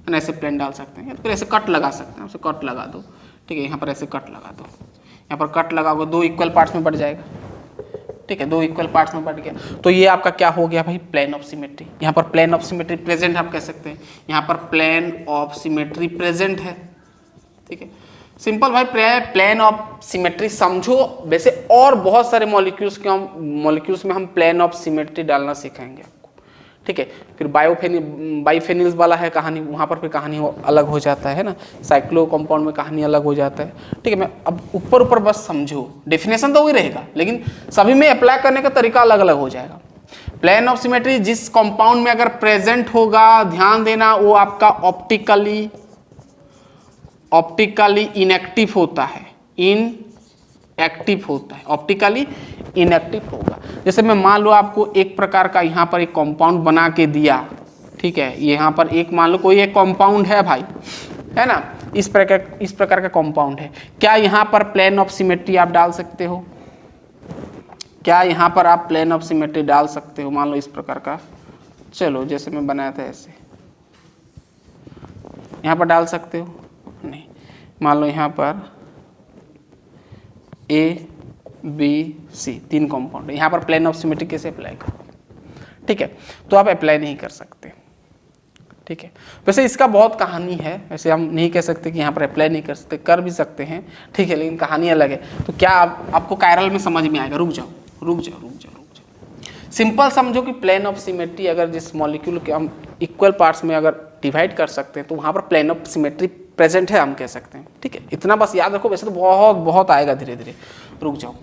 S1: ऐसे प्लेन डाल सकते हैं, फिर ऐसे कट लगा सकते हैं, ऐसे कट लगा दो, ठीक है, यहाँ पर ऐसे कट लगा दो, यहाँ पर कट लगाओगे, दो इक्वल पार्ट्स में बट जाएगा, ठीक है, दो इक्वल पार्ट्स में बट गया, तो ये आपका क्या हो गया भाई, प्लेन ऑफ सिमेट्री। यहाँ पर प्लेन ऑफ सिमेट्री प्रेजेंट आप कह सकते हैं, यहाँ पर प्लेन ऑफ सिमेट्री प्रेजेंट है, ठीक है, सिंपल भाई। प्लेन ऑफ सिमेट्री समझो। वैसे और बहुत सारे मॉलिक्यूल्स में हम प्लेन ऑफ सिमेट्री डालना सिखाएंगे आपको, ठीक है। फिर बाइफेनिल्स वाला है कहानी, वहाँ पर फिर कहानी अलग हो जाता है ना, साइक्लो कंपाउंड में कहानी अलग हो जाता है, ठीक है। मैं अब ऊपर बस समझो, डेफिनेशन तो वही रहेगा, लेकिन सभी में अप्लाई करने का तरीका अलग अलग हो जाएगा। प्लेन ऑफ सिमेट्री जिस कंपाउंड में अगर प्रेजेंट होगा, ध्यान देना, वो आपका ऑप्टिकली इनएक्टिव होता है, ऑप्टिकली इनएक्टिव होगा। जैसे मैं मान लो आपको एक प्रकार का यहाँ पर एक कंपाउंड बना के दिया, ठीक है, यहाँ पर एक मान लो कोई एक कंपाउंड है भाई, है ना, इस प्रकार का कंपाउंड है। क्या यहाँ पर प्लेन ऑफ सिमेट्री आप डाल सकते हो? क्या यहाँ पर आप प्लेन ऑफ सिमेट्री डाल सकते हो? मान लो इस प्रकार का, चलो जैसे मैं बनाया था ऐसे, यहाँ पर डाल सकते हो? नहीं। मान लो यहाँ पर ABC 3 कंपाउंड है, यहाँ पर प्लेन ऑफ सिमेट्री कैसे अप्लाई करो? ठीक है, तो आप अप्लाई नहीं कर सकते, ठीक है। वैसे इसका बहुत कहानी है, वैसे हम नहीं कह सकते कि यहाँ पर अप्लाई नहीं कर सकते, कर भी सकते हैं, ठीक है, लेकिन कहानी अलग है। तो क्या आपको कायरल में समझ में आएगा? रुक जाओ। सिंपल समझो कि प्लेन ऑफ सिमेट्री अगर जिस मॉलिक्यूल के हम इक्वल पार्ट्स में अगर डिवाइड कर सकते हैं तो वहाँ पर प्लेन ऑफ सिमेट्री प्रेजेंट है हम कह सकते हैं। ठीक है, इतना बस याद रखो, वैसे तो बहुत बहुत आएगा धीरे धीरे, रुक जाओ।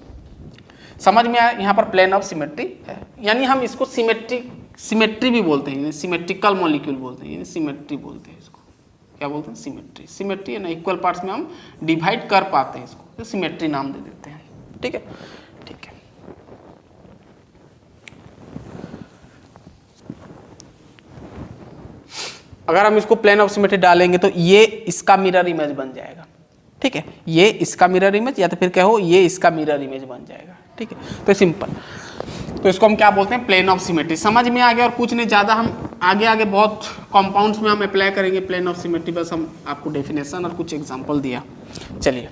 S1: समझ में आया, यहाँ पर प्लेन ऑफ सिमेट्री है, यानी हम इसको सिमेट्री भी बोलते हैं, सिमेट्रिकल मॉलिक्यूल बोलते हैं, यानी सिमेट्री बोलते हैं इसको। क्या बोलते हैं? सिमेट्री। सिमेट्री है ना, इक्वल पार्ट्स में हम डिवाइड कर पाते हैं इसको, तो सिमेट्री नाम दे देते हैं। ठीक है, ठीक है। अगर हम इसको प्लेन ऑफ सिमेट्री डालेंगे तो ये इसका मिरर इमेज बन जाएगा। ठीक है, ये इसका मिरर इमेज, या तो फिर कहो ये इसका मिरर इमेज बन जाएगा। ठीक है, तो सिंपल, तो इसको हम क्या बोलते हैं? Plane of symmetry. समझ में आ गया, और कुछ नहीं ज़्यादा, हम आगे आगे बहुत कंपाउंड्स में हम अप्लाई करेंगे प्लेन ऑफ सिमेट्री, बस हम आपको डेफिनेशन और कुछ एग्जांपल दिया। चलिए,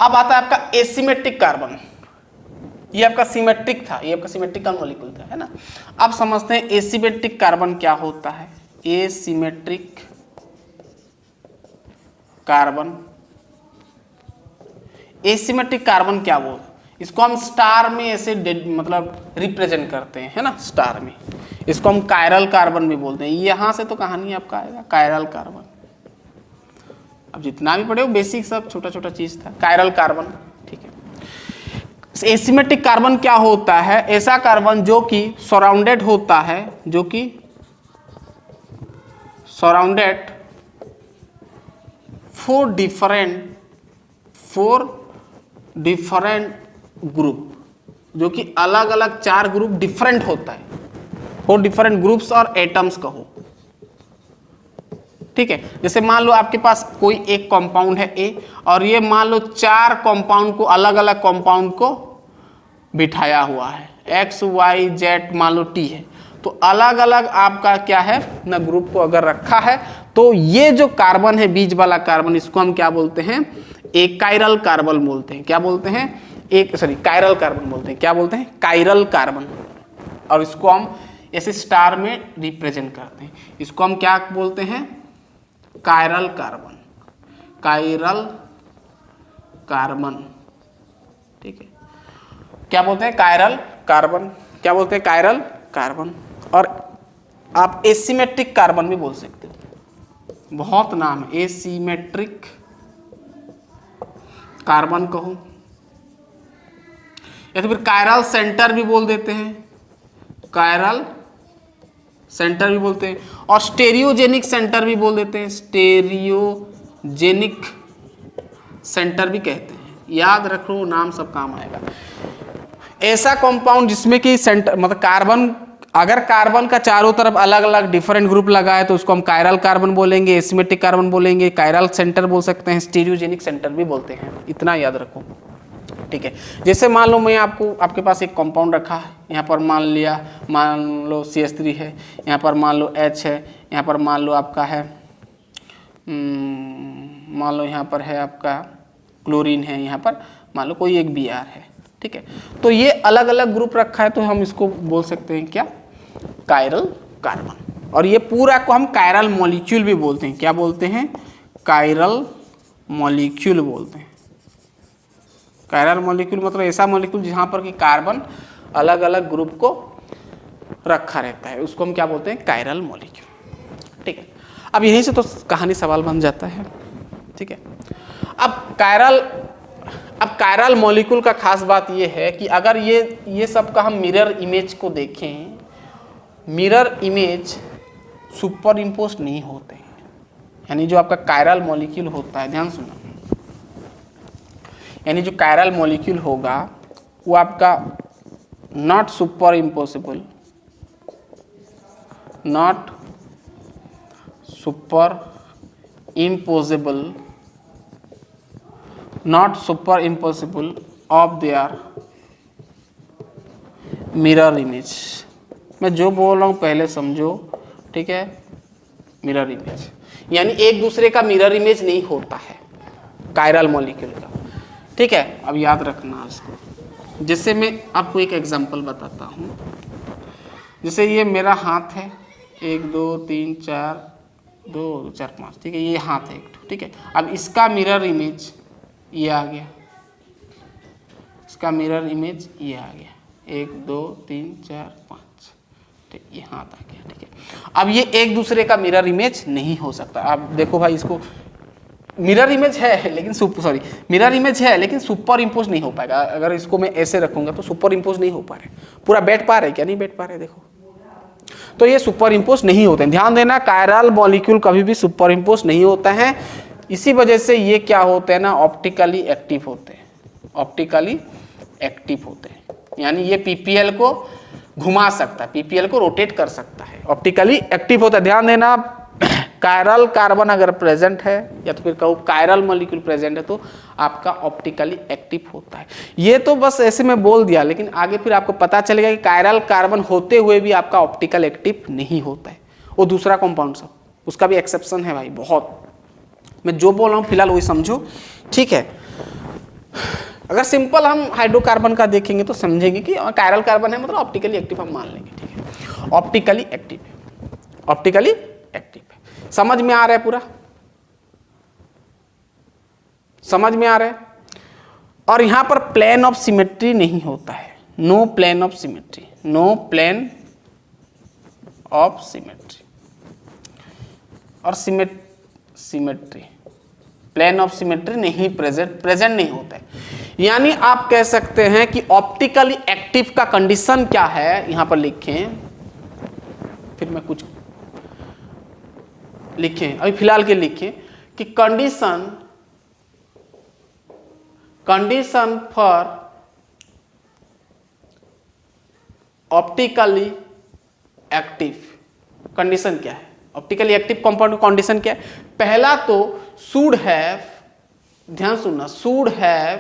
S1: अब आता है आपका एसिमेट्रिक कार्बन। ये आपका सिमेट्रिक था, ये आपका सिमेट्रिकल मॉलिक्यूल था, है ना। अब समझते हैं एसिमेट्रिक कार्बन क्या होता है। एसिमेट्रिक कार्बन, एसिमेट्रिक कार्बन क्या बोल, इसको हम स्टार में ऐसे मतलब रिप्रेजेंट करते हैं, है ना, स्टार में। इसको हम कायरल कार्बन भी बोलते हैं। यहां से तो कहानी आपका आएगा कायरल कार्बन। अब जितना भी पढ़े हो बेसिक सब छोटा छोटा चीज था, कायरल कार्बन। ठीक है, एसिमेट्रिक कार्बन क्या होता है? ऐसा कार्बन जो कि सराउंडेड होता है, जो कि सराउंडेड फोर डिफरेंट ग्रुप, जो कि अलग अलग 4 ग्रुप डिफरेंट होता है, 4 डिफरेंट ग्रुप्स और एटम्स कहो। ठीक है, जैसे मान लो आपके पास कोई एक कंपाउंड है ए, और ये मान लो 4 कंपाउंड को, अलग अलग कंपाउंड को बिठाया हुआ है, एक्स वाई जेड मान लो टी है, तो अलग अलग आपका क्या है ना, ग्रुप को अगर रखा है, तो ये जो कार्बन है बीच वाला कार्बन, इसको हम क्या बोलते हैं? एक कायरल कार्बन बोलते हैं। क्या बोलते हैं? कायरल कार्बन बोलते हैं। क्या बोलते हैं? Chiral carbon. और इसको हम ऐसे स्टार में रिप्रेजेंट करते हैं, इसको हम क्या बोलते हैं? Chiral carbon. Chiral carbon. ठीक है, क्या बोलते हैं? Chiral carbon. क्या बोलते हैं? Chiral carbon. और आप एसिमेट्रिक कार्बन भी बोल सकते हो, बहुत नाम है, एसिमेट्रिक कार्बन कहो, या तो फिर कायरल सेंटर भी बोल देते हैं, कायरल सेंटर भी बोलते हैं, और स्टेरियोजेनिक सेंटर भी बोल देते हैं, स्टेरियोजेनिक सेंटर भी कहते हैं। याद रखो, नाम सब काम आएगा। ऐसा कंपाउंड जिसमें कि सेंटर मतलब कार्बन, अगर कार्बन का चारों तरफ अलग अलग डिफरेंट ग्रुप लगा है तो उसको हम कायरल कार्बन बोलेंगे, एसिमेट्रिक कार्बन बोलेंगे, कायरल सेंटर बोल सकते हैं, स्टीरियोजेनिक सेंटर भी बोलते हैं। इतना याद रखो। ठीक है, जैसे मान लो मैं आपके पास एक कंपाउंड रखा है, यहाँ पर मान लो CH3 है, यहाँ पर मान लो H है, यहाँ पर मान लो आपका है मान लो यहाँ पर है आपका क्लोरीन है, यहाँ पर मान लो कोई एक Br है। ठीक है, तो ये अलग अलग ग्रुप रखा है, तो हम इसको बोल सकते हैं क्या? Chiral carbon. और ये पूरा को हम कायरल मॉलिक्यूल भी बोलते हैं। क्या बोलते हैं? कायरल मॉलिक्यूल बोलते हैं। कायरल मॉलिक्यूल मतलब ऐसा मॉलिक्यूल जहां पर कि कार्बन अलग अलग ग्रुप को रखा रहता है, उसको हम क्या बोलते हैं? Chiral molecule. ठीक है, अब यहीं से तो कहानी सवाल बन जाता है। ठीक है, अब कायरल मॉलिक्यूल का खास बात यह है कि अगर ये सब का हम मिरर इमेज को देखें, मिरर इमेज सुपर इम्पोज नहीं होते हैं, यानी जो आपका कायरल मॉलिक्यूल होता है, ध्यान सुनो, यानी जो कायरल मॉलिक्यूल होगा वो आपका not super impossible, not super impossible, not super impossible of their mirror image. मैं जो बोल रहा हूँ पहले समझो। ठीक है, मिरर इमेज यानी एक दूसरे का मिरर इमेज नहीं होता है कायरल मॉलिक्यूल का। ठीक है, अब याद रखना इसको। जैसे मैं आपको एक एग्जांपल बताता हूँ, जैसे ये मेरा हाथ है, 1 2 3 4 2 4 5, ठीक है, ये हाथ है एक। ठीक है, अब इसका मिरर इमेज ये आ गया, इसका मिरर इमेज ये आ गया, 1 2 3 4 5, ठीक, ये हाथ आ गया। ठीक है, अब ये एक दूसरे का मिरर इमेज नहीं हो सकता। आप देखो भाई, इसको मिरर इमेज है लेकिन मिरर इमेज है लेकिन सुपर इम्पोज नहीं हो पाएगा। अगर इसको मैं ऐसे रखूंगा तो सुपर इम्पोज नहीं हो पा रहे, पूरा बैठ पा रहे क्या, नहीं बैठ पा रहे, देखो। तो ये सुपर इम्पोज नहीं होते हैं, ध्यान देना, कायरल मॉलिक्यूल कभी भी सुपर इम्पोज नहीं होता है। इसी वजह से ये क्या होते हैं ना, ऑप्टिकली एक्टिव होते हैं, ऑप्टिकली एक्टिव होते हैं, यानी ये पीपीएल को घुमा सकता है, पीपीएल को रोटेट कर सकता है, ऑप्टिकली एक्टिव होता है। ध्यान देना, कायरल कार्बन अगर प्रेजेंट है या तो फिर कहूँ कायरल मॉलिक्यूल प्रेजेंट है तो आपका ऑप्टिकली एक्टिव होता है। ये तो बस ऐसे में बोल दिया, लेकिन आगे फिर आपको पता चलेगा कि कायरल कार्बन होते हुए भी आपका ऑप्टिकल एक्टिव नहीं होता है, वो दूसरा कंपाउंड सब, उसका भी एक्सेप्शन है भाई बहुत। मैं जो बोल रहा हूँ फिलहाल वही समझो, ठीक है। अगर सिंपल हम हाइड्रोकार्बन का देखेंगे तो समझेंगे कि कायरल कार्बन है मतलब ऑप्टिकली एक्टिव हम मान लेंगे, ठीक है। ऑप्टिकली एक्टिव, ऑप्टिकली एक्टिव, समझ में आ रहा है पूरा, समझ में आ रहा है। और यहां पर प्लेन ऑफ सिमेट्री नहीं होता है, no plane of symmetry, no plane of symmetry. और सिमेट्री, प्लेन ऑफ सिमेट्री नहीं प्रेजेंट नहीं होता है। यानी आप कह सकते हैं कि ऑप्टिकली एक्टिव का कंडीशन क्या है, यहां पर लिखें, फिर मैं कुछ लिखें, अभी फिलहाल के लिखें कि condition for optically active, condition क्या है, ऑप्टिकली एक्टिव कंपाउंड का कंडीशन क्या है। पहला तो शुड हैव, ध्यान सुनना, शुड हैव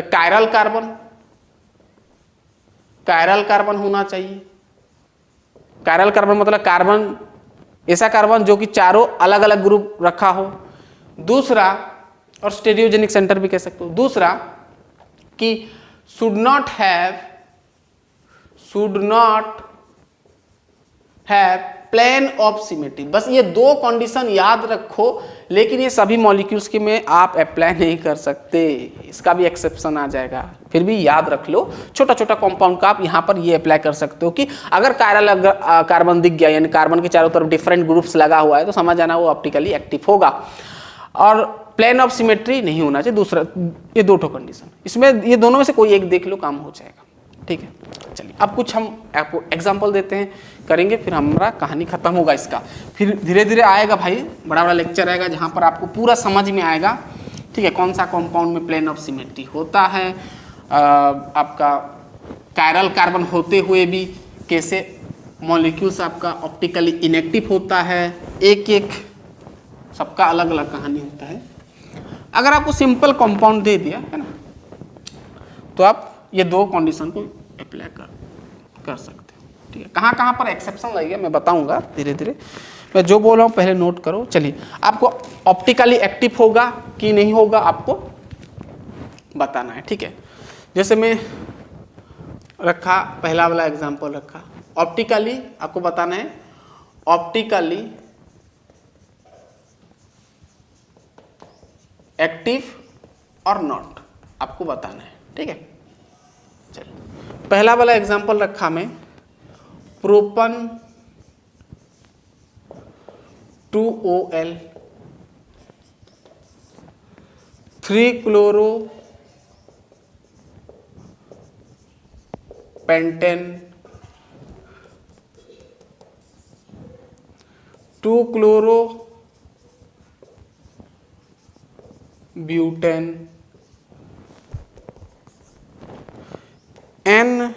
S1: कायरल कार्बन होना चाहिए। कायरल कार्बन मतलब कार्बन, ऐसा कार्बन जो कि चारों अलग अलग ग्रुप रखा हो। दूसरा, और स्टेरियोजेनिक सेंटर भी कह सकते हो। दूसरा कि should not have plane of symmetry. बस ये दो कंडीशन याद रखो, लेकिन ये सभी मॉलिक्यूल्स के में आप अप्लाई नहीं कर सकते, इसका भी एक्सेप्शन आ जाएगा, फिर भी याद रख लो। छोटा छोटा कंपाउंड का आप यहाँ पर ये अप्लाई कर सकते हो कि अगर कायरल कार्बन दिख गया, यानी कार्बन के चारों तरफ डिफरेंट ग्रुप्स लगा हुआ है, तो समझ आना वो ऑप्टिकली एक्टिव होगा। और प्लेन ऑफ सिमेट्री नहीं होना चाहिए, दूसरा, ये दो ठो कंडीशन, इसमें ये दोनों में से कोई एक देख लो, काम हो जाएगा, ठीक है। चलिए अब कुछ हम आपको एग्जाम्पल देते हैं, करेंगे, फिर हमारा कहानी खत्म होगा इसका। फिर धीरे धीरे आएगा भाई, बड़ा बड़ा लेक्चर आएगा जहाँ पर आपको पूरा समझ में आएगा, ठीक है, कौन सा कंपाउंड में प्लेन ऑफ सिमेट्री होता है, आपका कायरल कार्बन होते हुए भी कैसे मॉलिक्यूल्स आपका ऑप्टिकली इनएक्टिव होता है, एक एक सबका अलग अलग कहानी होता है। अगर आपको सिंपल कंपाउंड दे दिया है ना, तो आप ये दो कंडीशन को अप्लाई कर सकते हो, ठीक है। कहाँ कहाँ पर एक्सेप्शन लगेगा मैं बताऊंगा धीरे धीरे, मैं जो बोल रहा हूँ पहले नोट करो। चलिए, आपको ऑप्टिकली एक्टिव होगा कि नहीं होगा आपको बताना है, ठीक है। जैसे मैं रखा, पहला वाला एग्जांपल रखा, ऑप्टिकली आपको बताना है, ऑप्टिकली एक्टिव और नॉट आपको बताना है, ठीक है। चलिए, पहला वाला एग्जांपल रखा मैं, प्रोपन 2OL 3-क्लोरो pentane 2-क्लोरो butane N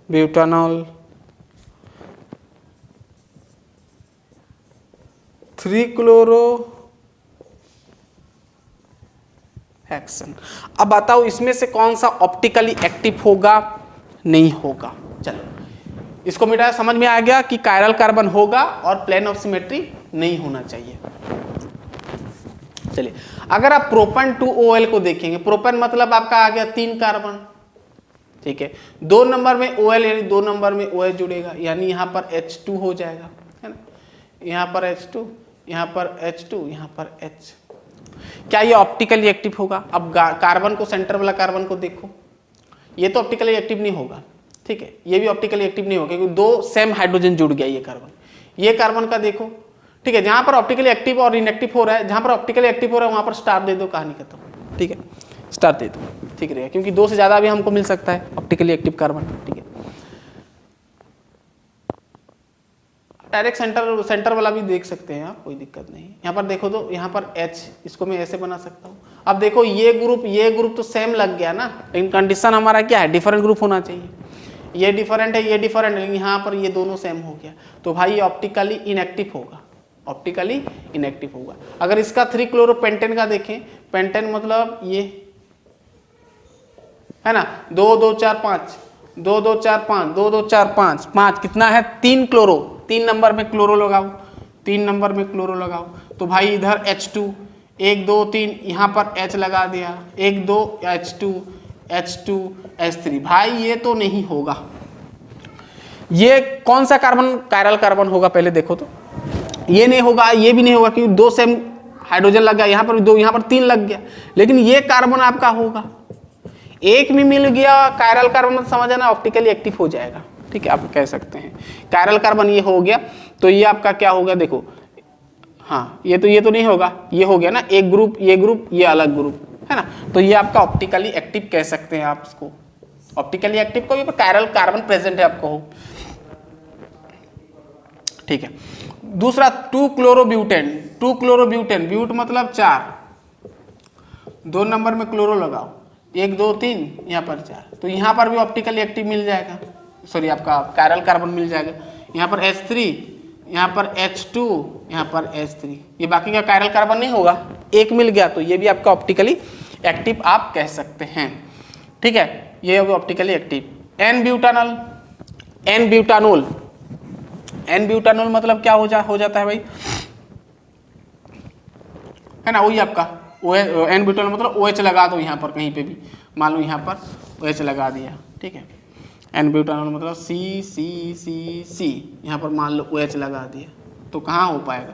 S1: butanol 3-क्लोरो hexane. अब बताओ इसमें से कौन सा ऑप्टिकली एक्टिव होगा, नहीं होगा। चलो इसको मिटाया, समझ में आ गया कि कायरल कार्बन होगा और प्लेन ऑफ सिमेट्री नहीं होना चाहिए। चलिए, अगर आप प्रोपन 2OL को देखेंगे, प्रोपन मतलब आपका आ गया 3 कार्बन, ठीक है। 2 नंबर में OL, यानी 2 नंबर में OH जुड़ेगा, यानी यहाँ पर H2 हो जाएगा, है ना। यहाँ पर H2, यहाँ पर H2, यहाँ पर H। क्या ये ऑप्टिकली एक्टिव होगा? अब कार्बन को, सेंटर वाला कार्बन को देखो, ये तो ऑप्टिकली एक्टिव नहीं होगा, ठीक है, ये भी ऑप्टिकली एक्टिव नहीं होगा क्योंकि दो सेम हाइड्रोजन जुड़ गया ये कार्बन का देखो, ठीक है, जहां पर ऑप्टिकली एक्टिव और इनएक्टिव हो रहा है, जहां पर ऑप्टिकली एक्टिव हो रहा है वहां पर स्टार दे दो, कहानी खत्म, ठीक है, स्टार दे दो, ठीक रहेगा, क्योंकि 2 से ज्यादा भी हमको मिल सकता है ऑप्टिकली एक्टिव कार्बन, ठीक है। डायरेक्ट सेंटर वाला भी देख सकते हैं आप, कोई दिक्कत नहीं। यहाँ पर देखो तो यहाँ पर H, इसको मैं ऐसे बना सकता हूँ। अब देखो ये ग्रुप तो सेम लग गया ना, लेकिन कंडीशन हमारा क्या है, डिफरेंट ग्रुप होना चाहिए। ये डिफरेंट है, ये डिफरेंट है, लेकिन यहाँ पर ये दोनों सेम हो गया, तो भाई ये ऑप्टिकली इनएक्टिव होगा, ऑप्टिकली इनएक्टिव होगा। अगर इसका 3-क्लोरोपेंटेन का देखें, पेंटेन मतलब ये है ना, 2 2 4 5 2 2 4 5 2 2 4 5 5 कितना है, 3 क्लोरो, 3 नंबर में क्लोरो लगाओ, 3 नंबर में क्लोरो लगाओ, तो भाई इधर H2 1 2 3 यहाँ पर H लगा दिया, 1 2 H2 H3, भाई ये तो नहीं होगा। ये कौन सा कार्बन कायरल कार्बन होगा पहले देखो तो, ये नहीं होगा, ये भी नहीं होगा क्योंकि 2 सेम हाइड्रोजन लग गया, यहाँ पर 2 यहाँ पर 3 लग गया, लेकिन ये कार्बन आपका होगा, एक भी मिल गया कायरल कार्बन, मतलब समझना ऑप्टिकली एक्टिव हो जाएगा, ठीक है, आप कह सकते हैं कायरल कार्बन ये हो गया, तो ये आपका क्या होगा देखो, हाँ ये तो नहीं होगा, ये हो गया ना, एक ग्रुप ये अलग ग्रुप है ना, तो ये आपका ऑप्टिकली एक्टिव कह सकते हैं आप इसको, ऑप्टिकली एक्टिव को, ये कायरल कार्बन प्रेजेंट है आपको, ठीक है। दूसरा 2-क्लोरोब्यूटेन, ब्यूट मतलब 4, 2 नंबर में क्लोरो लगाओ, 1 2 3 यहाँ पर 4, तो यहाँ पर भी ऑप्टिकली एक्टिव मिल जाएगा, सॉरी आपका कायरल कार्बन मिल जाएगा, यहाँ पर H3, यहाँ पर H2, यहाँ पर H3, ये बाकी का कायरल कार्बन नहीं होगा, एक मिल गया, तो ये भी आपका ऑप्टिकली एक्टिव आप कह सकते हैं, ठीक है, ये होगा ऑप्टिकली एक्टिव। एन ब्यूटानोल मतलब क्या हो जाता है भाई, है ना, वही आपका एन ब्यूटानोल मतलब OH लगा दो यहाँ पर कहीं पे भी, मान लो यहाँ पर OH लगा दिया, ठीक है, एन ब्यूटानोल मतलब C यहाँ पर मान लो OH लगा दिया, तो कहाँ हो पाएगा,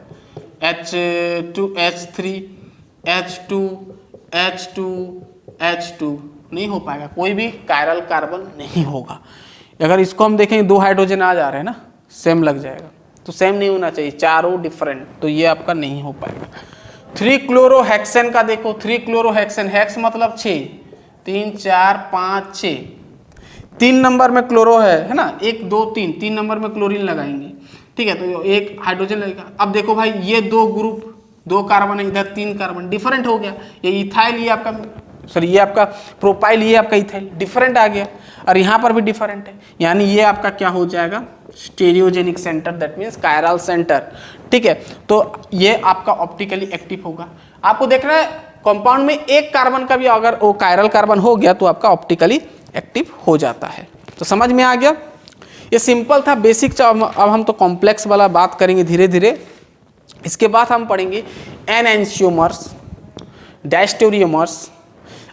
S1: H2 नहीं हो पाएगा, कोई भी कायरल कार्बन नहीं होगा। अगर इसको हम देखें 2 हाइड्रोजन आ जा रहे हैं ना, सेम लग जाएगा, तो सेम नहीं होना चाहिए, चारों डिफरेंट, तो ये आपका नहीं हो पाएगा। 3-क्लोरोहेक्सेन का देखो, 3-क्लोरोहेक्सेन, हेक्स मतलब 6, 3 4 5 6, 3 नंबर में क्लोरो है ना, 1 2 3 नंबर में क्लोरीन लगाएंगे, ठीक है, तो एक हाइड्रोजन लगेगा। अब देखो भाई ये 2 ग्रुप 2 कार्बन है, इधर 3 कार्बन, डिफरेंट हो गया, ये इथाइल, ये आपका सॉरी ये आपका प्रोपाइल, ये आपका इथाइल, डिफरेंट आ गया, और यहाँ पर भी डिफरेंट है, यानी ये आपका क्या हो जाएगा, stereogenic centre, that means chiral centre, ठीक है, तो ये आपका ऑप्टिकली एक्टिव होगा। आपको देखना है कंपाउंड में एक कार्बन का भी अगर वो कायरल कार्बन हो गया तो आपका ऑप्टिकली एक्टिव हो जाता है। तो समझ में आ गया, ये सिंपल था, बेसिक। अब हम तो कॉम्प्लेक्स वाला बात करेंगे धीरे धीरे। इसके बाद हम पढ़ेंगे एनएंशियोमर्स, डायस्टेरियोमर्स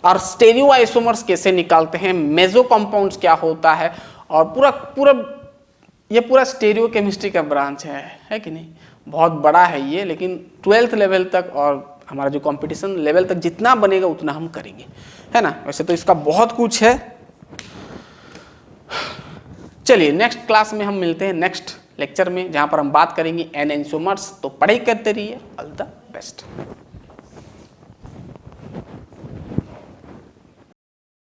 S1: और स्टेरियोआइसोमर्स कैसे निकालते हैं, मेसो कंपाउंड्स क्या होता है, और पूरा स्टेरियो केमिस्ट्री का ब्रांच है कि नहीं, बहुत बड़ा है ये, लेकिन 12th लेवल तक और हमारा जो कंपटीशन लेवल तक जितना बनेगा उतना हम करेंगे, है ना। वैसे तो इसका बहुत कुछ है। चलिए नेक्स्ट क्लास में हम मिलते हैं, नेक्स्ट लेक्चर में, जहां पर हम बात करेंगे एनएंशियोमर्स। तो पढ़ाई करते रहिए, ऑल द बेस्ट।